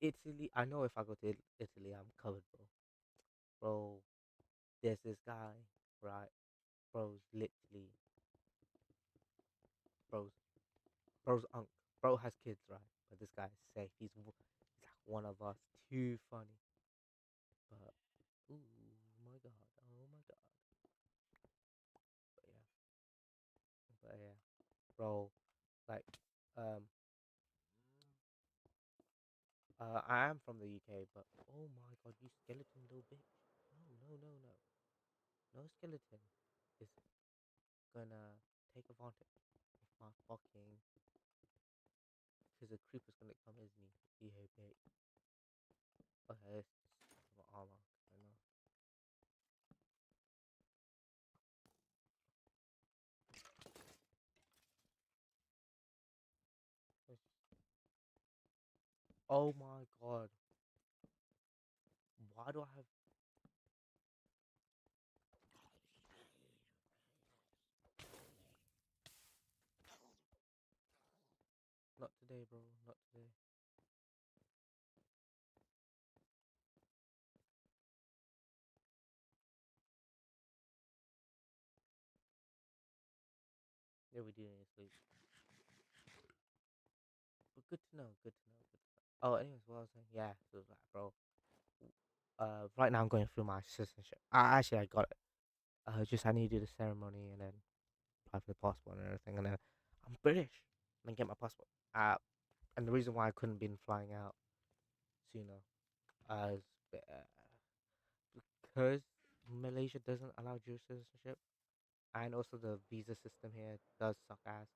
S1: Italy. I know if I go to Italy, I'm covered, bro. Bro, there's this guy, right? Bro's literally, bro's, bro's uncle. Bro has kids, right? But this guy's safe. He's like one of us. Too funny. But, ooh, my god. Oh my god. But yeah. But yeah. Bro, like, um, I am from the UK, but oh my god, you skeleton little bitch. No, no, no, no. No skeleton is gonna take advantage of my fucking. Because the creeper's gonna come as me. EHP. Okay, let's just my armor. I know. Oh my god. Why do I have. Not today, bro. Not today. Yeah, we do need to sleep. But good to know. Good to know. Good to know. Oh, anyways, what I was saying. Yeah, so like, bro. Right now I'm going through my citizenship. Actually, I got it. Just I need to do the ceremony and then apply for the passport and everything, and then I'm British. And then get my passport. And the reason why I couldn't been flying out sooner, as because Malaysia doesn't allow dual citizenship, and also the visa system here does suck ass.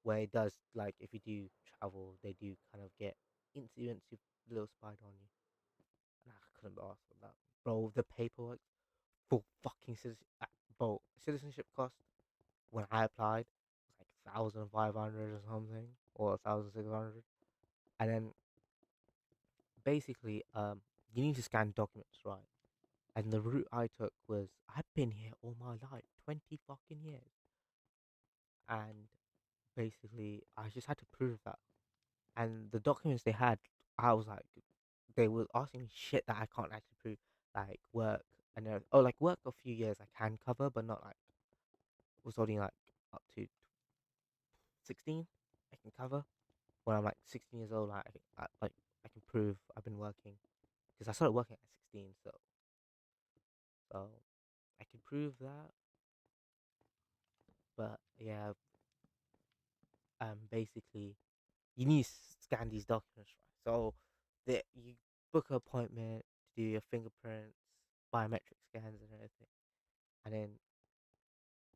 S1: Where it does like if you do travel, they do kind of get incidents you little spied on you, and I couldn't be asked for that, bro. The paperwork for fucking bro, citizenship cost when I applied was like 1,500 or something, or 1,600, and then basically you need to scan documents, right? And the route I took was I've been here all my life, 20 fucking years. And basically, I just had to prove that. And the documents they had, I was like, they were asking me shit that I can't actually prove, like work and oh, like work a few years I can cover, but not like was only like up to 16 I can cover. When I'm like 16 years old, like I can prove I've been working because I started working at 16, so I can prove that. But yeah, basically you need to scan these documents, right? So that you book an appointment to do your fingerprints, biometric scans, and everything. And then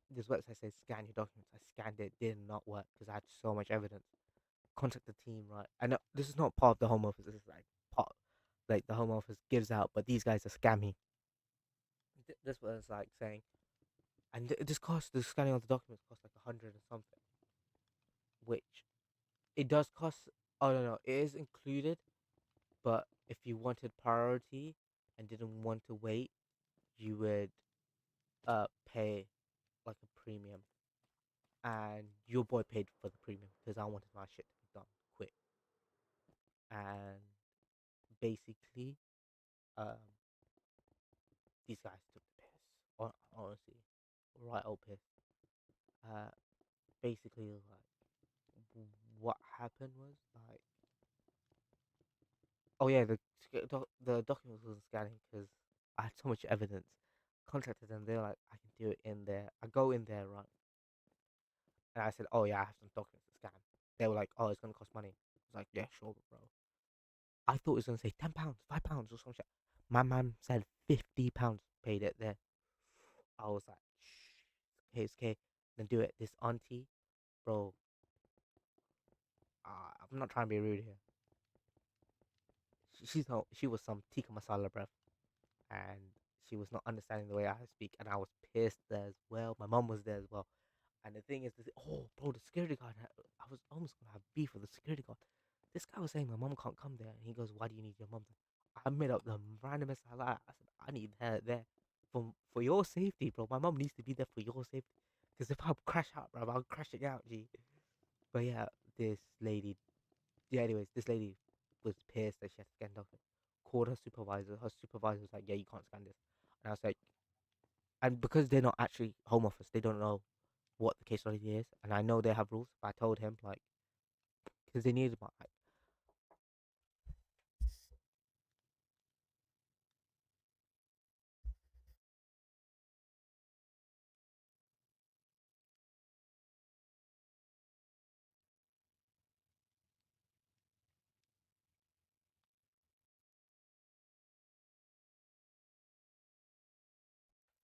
S1: this website says scan your documents. I scanned it, did not work because I had so much evidence. Contact the team, right? I know this is not part of the home office. This is like part, like the home office gives out, but these guys are scammy. This was like saying, and this cost the scanning of the documents cost like 100 or something, which it does cost. Oh no, no, it is included. But if you wanted priority and didn't want to wait, you would pay like a premium. And your boy paid for the premium because I wanted my shit to be done quick. And basically, um, these guys took the piss. Honestly, right old piss. Uh, basically, like what happened was like, oh yeah, the document wasn't scanning because I had so much evidence. Contacted them, they're like, I can do it in there. I go in there, right? And I said, oh yeah, I have some documents to scan. They were like, oh, it's gonna cost money. I was like, yeah, sure, bro. I thought it was gonna say £10, £5, or some shit. My man said £50 paid it there. I was like, shh, it's okay. Then do it. This auntie, bro. I'm not trying to be rude here. She was some tikka masala, bruv, and she was not understanding the way I speak, and I was pissed there as well. My mom was there as well. And the thing is, oh, bro, the security guard, I was almost going to have beef with the security guard. This guy was saying my mom can't come there. And he goes, why do you need your mom there? I made up the randomest I like. I said, I need her there for your safety, bro. My mom needs to be there for your safety. Because if I crash out, bro, I'll crash it out, G. But yeah, this lady, yeah, anyways, this lady. was pissed that she had to scan document. Called her supervisor. Her supervisor was like, "Yeah, you can't scan this." And I was like, and because they're not actually home office, they don't know what the case study is. And I know they have rules. But I told him like, because they needed my like,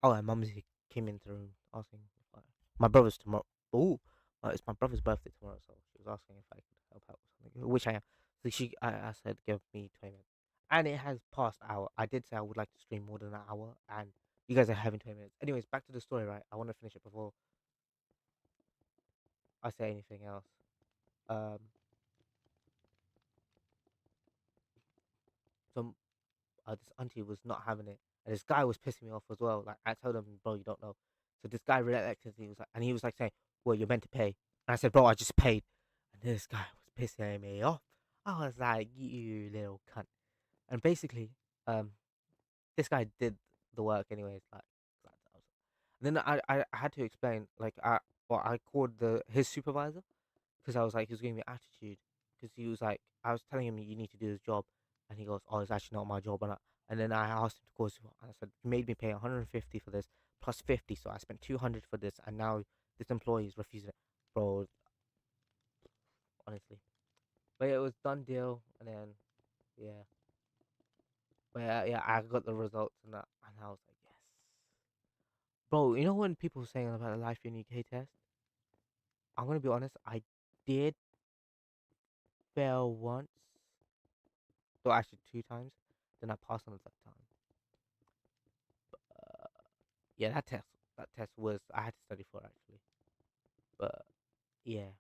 S1: oh, and mumsy came into the room asking if my brother's tomorrow. Oh, it's my brother's birthday tomorrow, so she was asking if I could help out with something, which I am. So I said, give me 20 minutes, and it has passed an hour. I did say I would like to stream more than an hour, and you guys are having 20 minutes. Anyways, back to the story, right? I want to finish it before I say anything else. Um, so this auntie was not having it, and this guy was pissing me off as well. Like I told him, bro, you don't know. So this guy reacted. He was like, and he was like saying, "Well, you're meant to pay." And I said, "Bro, I just paid." And this guy was pissing me off. I was like, "You little cunt." And basically, um, this guy did the work anyways. And then I had to explain. Like well, I called his supervisor because I was like, he was giving me attitude because he was like, I was telling him you need to do this job, and he goes, oh, it's actually not my job, and then I asked him to call, and I said, you made me pay 150 for this plus 50, so I spent 200 for this, and now this employee is refusing it, bro. Honestly, but yeah, it was done deal, and then yeah, but yeah, I got the results and I was like, yes, bro. You know when people were saying about the Life in UK test, I'm gonna be honest, I did fail once, so actually two times, then I passed on the third time. Uh, yeah, that test was I had to study for actually, but yeah,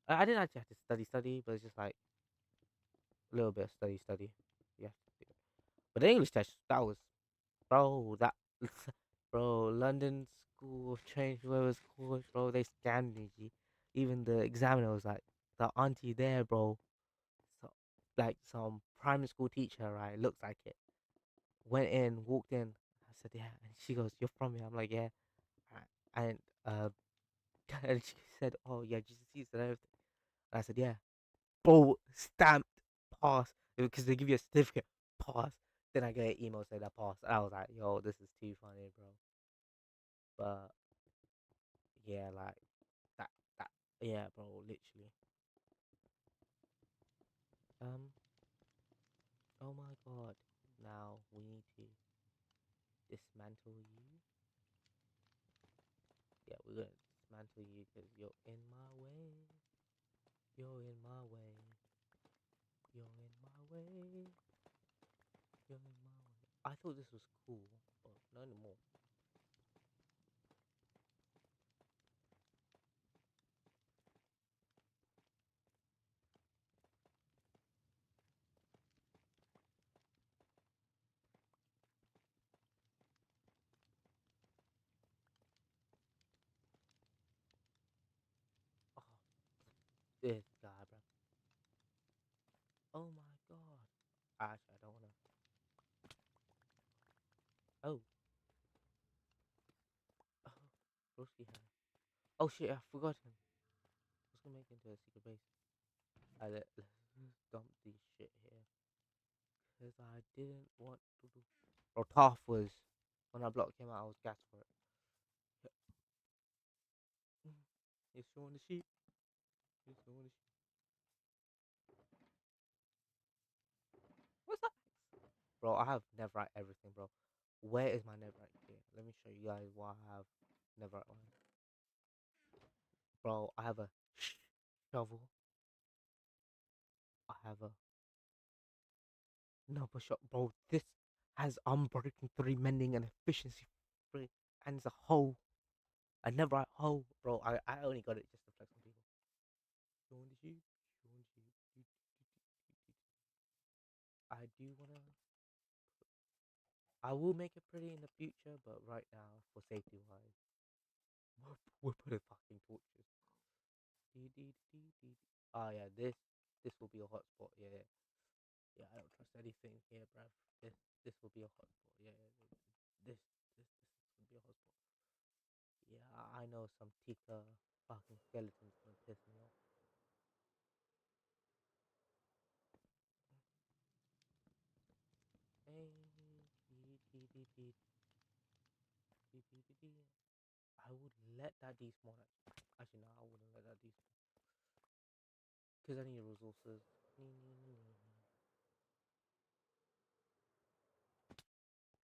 S1: I didn't actually have to study, but it's just like a little bit of study. Yeah, but the English test that was bro that bro London school change where was called bro they scammed me. G. Even the examiner was like the auntie there, bro. So, like some primary school teacher, right? Looks like it. Went in, walked in. I said, yeah, and she goes, "You're from here." I'm like, "Yeah," and and she said, "Oh yeah, GCSEs and everything." And I said, "Yeah." Bro, stamped pass because they give you a certificate. Pass. Then I get an email saying I passed. And I was like, "Yo, this is too funny, bro." But yeah, like that, that, yeah, bro, literally. Um, oh my god. Now we need to dismantle you. Yeah, we're gonna dismantle you because you're in my way. You're in my way. You're in my way. You're in my way. I thought this was cool, but not anymore. Oh, this guy, bro. Oh my god. Actually, I don't wanna. Oh, oh, Broski had. Oh shit, I forgot him. I was gonna make it into a secret base. Let's just dump this shit here. Because I didn't want to do. Or Toph was. When I block him out, I was gassed for it. You're showing the sheep. You're showing the sheep. What's that? Bro, I have Neverite everything, bro. Where is my Neverite gear? Let me show you guys what I have Neverite on. Bro, I have a shovel. I have a number shot. Bro, this has unbroken 3 mending and efficiency 3. And it's a hole. A Neverite hole. Bro, I only got it just to flex on people. Showing the sheep. Showing the sheep. I do wanna. I will make it pretty in the future, but right now, for safety wise, we're putting fucking torches. Oh yeah, this will be a hotspot. Yeah, yeah. Yeah, I don't trust anything here, bruv. This will be a hotspot. Yeah, this will be a hotspot. Yeah, I know some Tika fucking skeletons gonna piss me off. Hey, dee, dee, dee, dee, dee, dee, dee, dee. I would let that despawn. Actually, no, I wouldn't let that despawn because I need resources. Nee, nee, nee, nee, nee.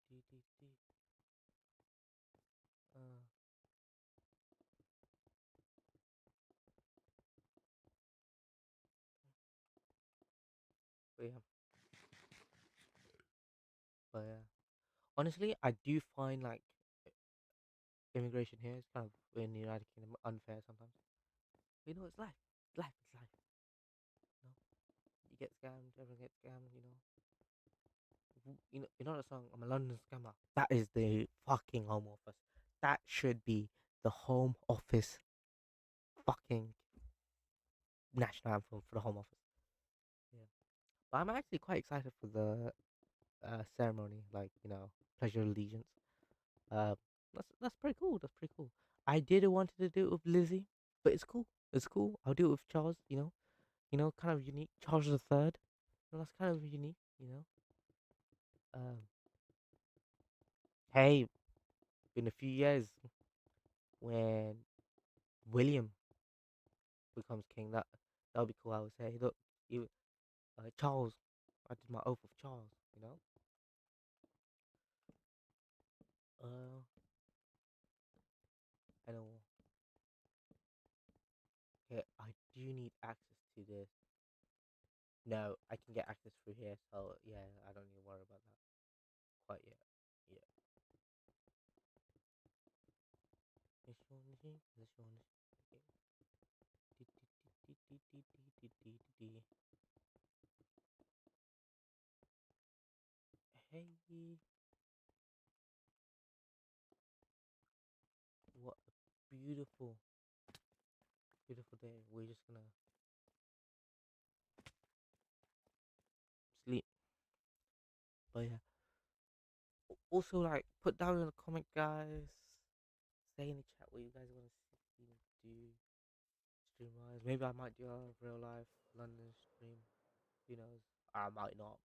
S1: Dee, dee, dee. Uh, but yeah, but yeah. Honestly, I do find like immigration here is kind of in the United Kingdom unfair sometimes. But, you know, it's life. It's life. It's life. You know, you get scammed. Everyone gets scammed. You know the song. I'm a London scammer. That is the fucking Home Office. That should be the Home Office fucking national anthem for the Home Office. Yeah, but I'm actually quite excited for the ceremony. Like Pledge of Allegiance. Uh, that's pretty cool. That's pretty cool. I did wanted to do it with Lizzie, but it's cool. It's cool. I'll do it with Charles. Kind of unique. Charles the Third. That's kind of unique. Um, hey, in a few years when William becomes king, that'll be cool. I would say, look, Charles. I did my oath of Charles. Uh, I know. Okay, I do need access to this. No, I can get access through here, so yeah, I don't need to worry about that quite yet. Yeah. This one, this one. Okay. Hey, what a beautiful, beautiful day. We're just gonna sleep. But yeah. Also, like, put down in the comment, guys. Say in the chat what you guys want to see me do stream wise. Maybe I might do a real life London stream. Who knows? I might not.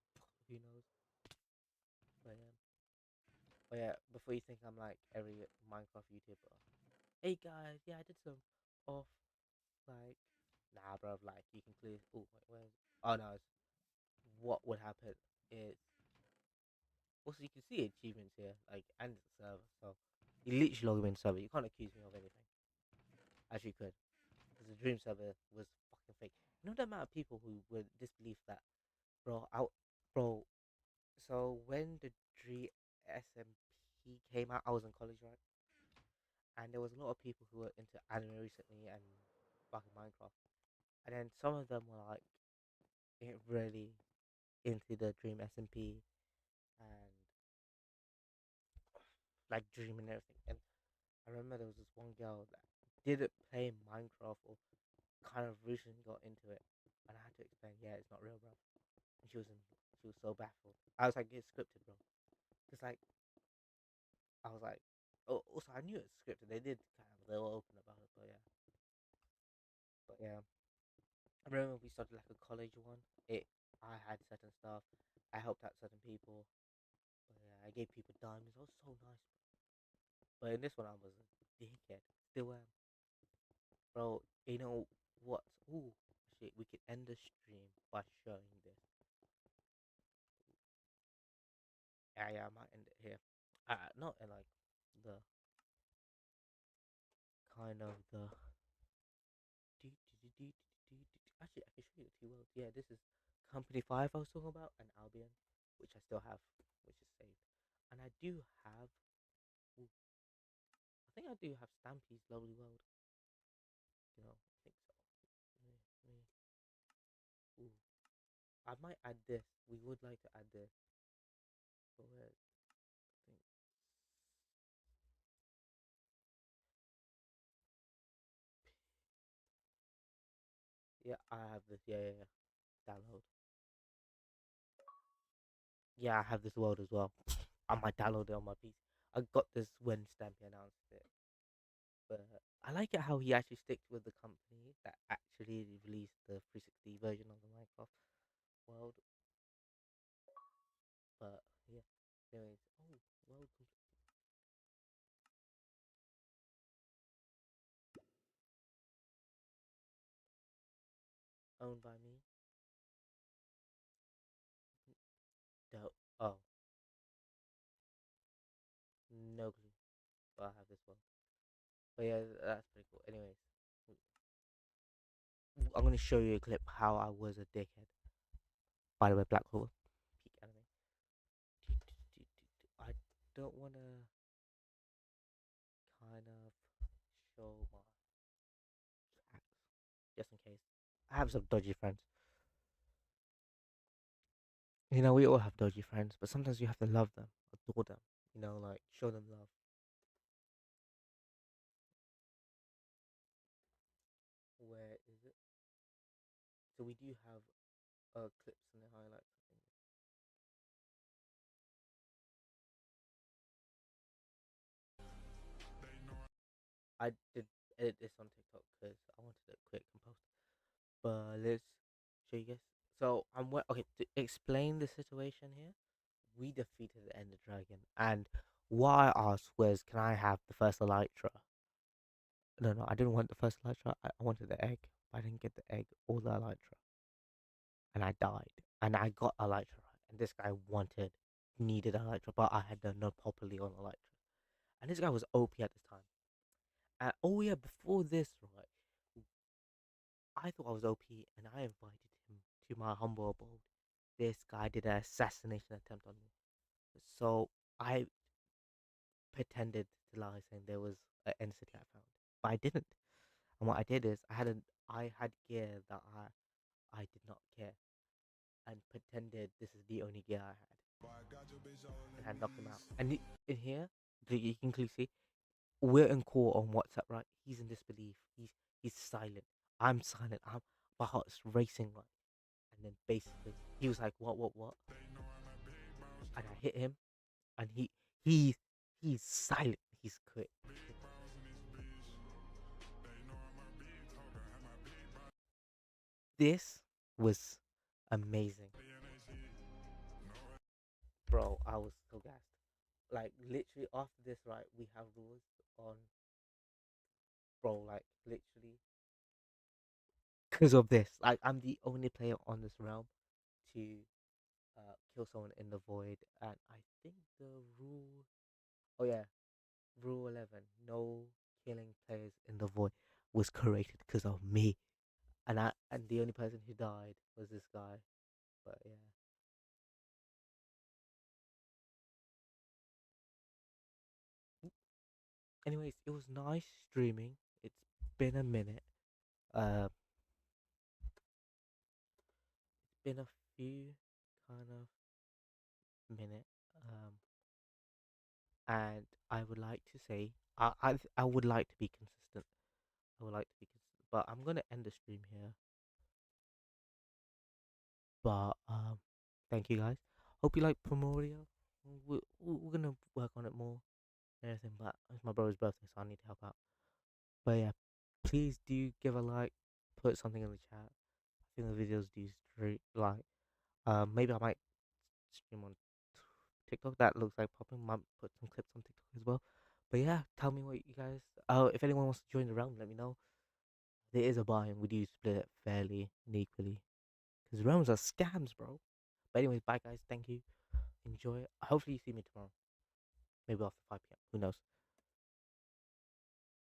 S1: Who knows? But yeah. But yeah, before you think I'm like every Minecraft YouTuber. Hey guys, yeah, I did some off like nah, bro. Like you can clear. Oh wait, where's? Oh no, what would happen is also you can see achievements here, like and the server. So you literally log in the server. You can't accuse me of anything. As you could, because the dream server was fucking fake. You know the amount of people who would disbelieve that, bro. Bro. So when the Dream SMP came out, I was in college, right? And there was a lot of people who were into anime recently and fucking Minecraft. And then some of them were like really into the Dream SMP and like Dream and everything. And I remember there was this one girl that didn't play Minecraft or kind of recently got into it, and I had to explain, yeah, it's not real, bro. And she was so baffled. I was like, it's scripted, bro. Cause like I was like, oh, also I knew it's scripted. They were open about it, but yeah. I remember we started like a college one. I had certain stuff. I helped out certain people. But yeah, I gave people diamonds. I was so nice, but in this one, I was a dickhead. Still am, bro. You know what? Ooh, shit. We could end the stream by showing this. Yeah, yeah. I might end it here. Not in like the kind of the. Actually, I can show you the two worlds. Yeah, this is Company 5 I was talking about, and Albion, which I still have, which is saved. And I do have. Ooh, I think I do have Stampy's Lovely World. I think so. Ooh, I might add this. We would like to add this. But where? I think. Yeah, I have this. Yeah, yeah, yeah. Download. Yeah, I have this world as well. I might download it on my PC. I got this when Stampy announced it, but I like it how he actually sticks with the company that actually released the 360 version of the Minecraft world. But yeah, anyways, oh, world owned by me. No, oh, no clue. But I have this one. But yeah, that's pretty cool. Anyways, I'm gonna show you a clip how I was a dickhead. By the way, Black Hole, peak anime. I don't wanna kind of show my tracks just in case. I have some dodgy friends. You know, we all have dodgy friends, but sometimes you have to love them, adore them. You know, like show them love. Where is it? So we do have clips and the highlights. I did edit this on TikTok because I wanted it quick and post. But let's show you guys. So okay to explain the situation here. We defeated the Ender Dragon, and what I asked was, can I have the first Elytra? No, no, I didn't want the first Elytra. I wanted the egg. I didn't get the egg or the Elytra, and I died. And I got Elytra, and this guy needed Elytra, but I had done not properly on Elytra. And this guy was OP at this time. And oh yeah, before this, right, I thought I was OP, and I invited him to my humble abode. This guy did an assassination attempt on me, so I pretended to lie, saying there was an end city I found, but I didn't. And what I did is I had gear that I did not care, and pretended this is the only gear I had, and I knocked him out. And in here, you can clearly see we're in call on WhatsApp, right? He's in disbelief. He's silent. I'm silent. My heart's racing, right? And then basically he was like, what? And I hit him, and he's he's silent. He's quit. This was amazing, bro. I was so gassed. Like literally after this, right? We have rules on, bro. Like literally because of this. Like I'm the only player on this realm to kill someone in the void, and I think the rule. Oh yeah, rule 11: no killing players in the void was created because of me, and the only person who died was this guy. But yeah. Anyways, it was nice streaming. It's been a minute. Uh, it's been a few kind of minute. And I would like to say I would like to be consistent. I would like to be consistent, but I'm gonna end the stream here. But thank you guys. Hope you like Primordia. We're gonna work on it more and everything. But it's my brother's birthday, so I need to help out. But yeah, please do give a like. Put something in the chat. I think the videos do straight like. Maybe I might stream on TikTok. That looks like popping. Might put some clips on TikTok as well. But yeah, tell me what you guys. If anyone wants to join the round, let me know. There is a buy, and we do split it fairly and equally. Because rounds are scams, bro. But anyways, bye guys. Thank you. Enjoy. Hopefully you see me tomorrow. Maybe after 5 p.m. Who knows?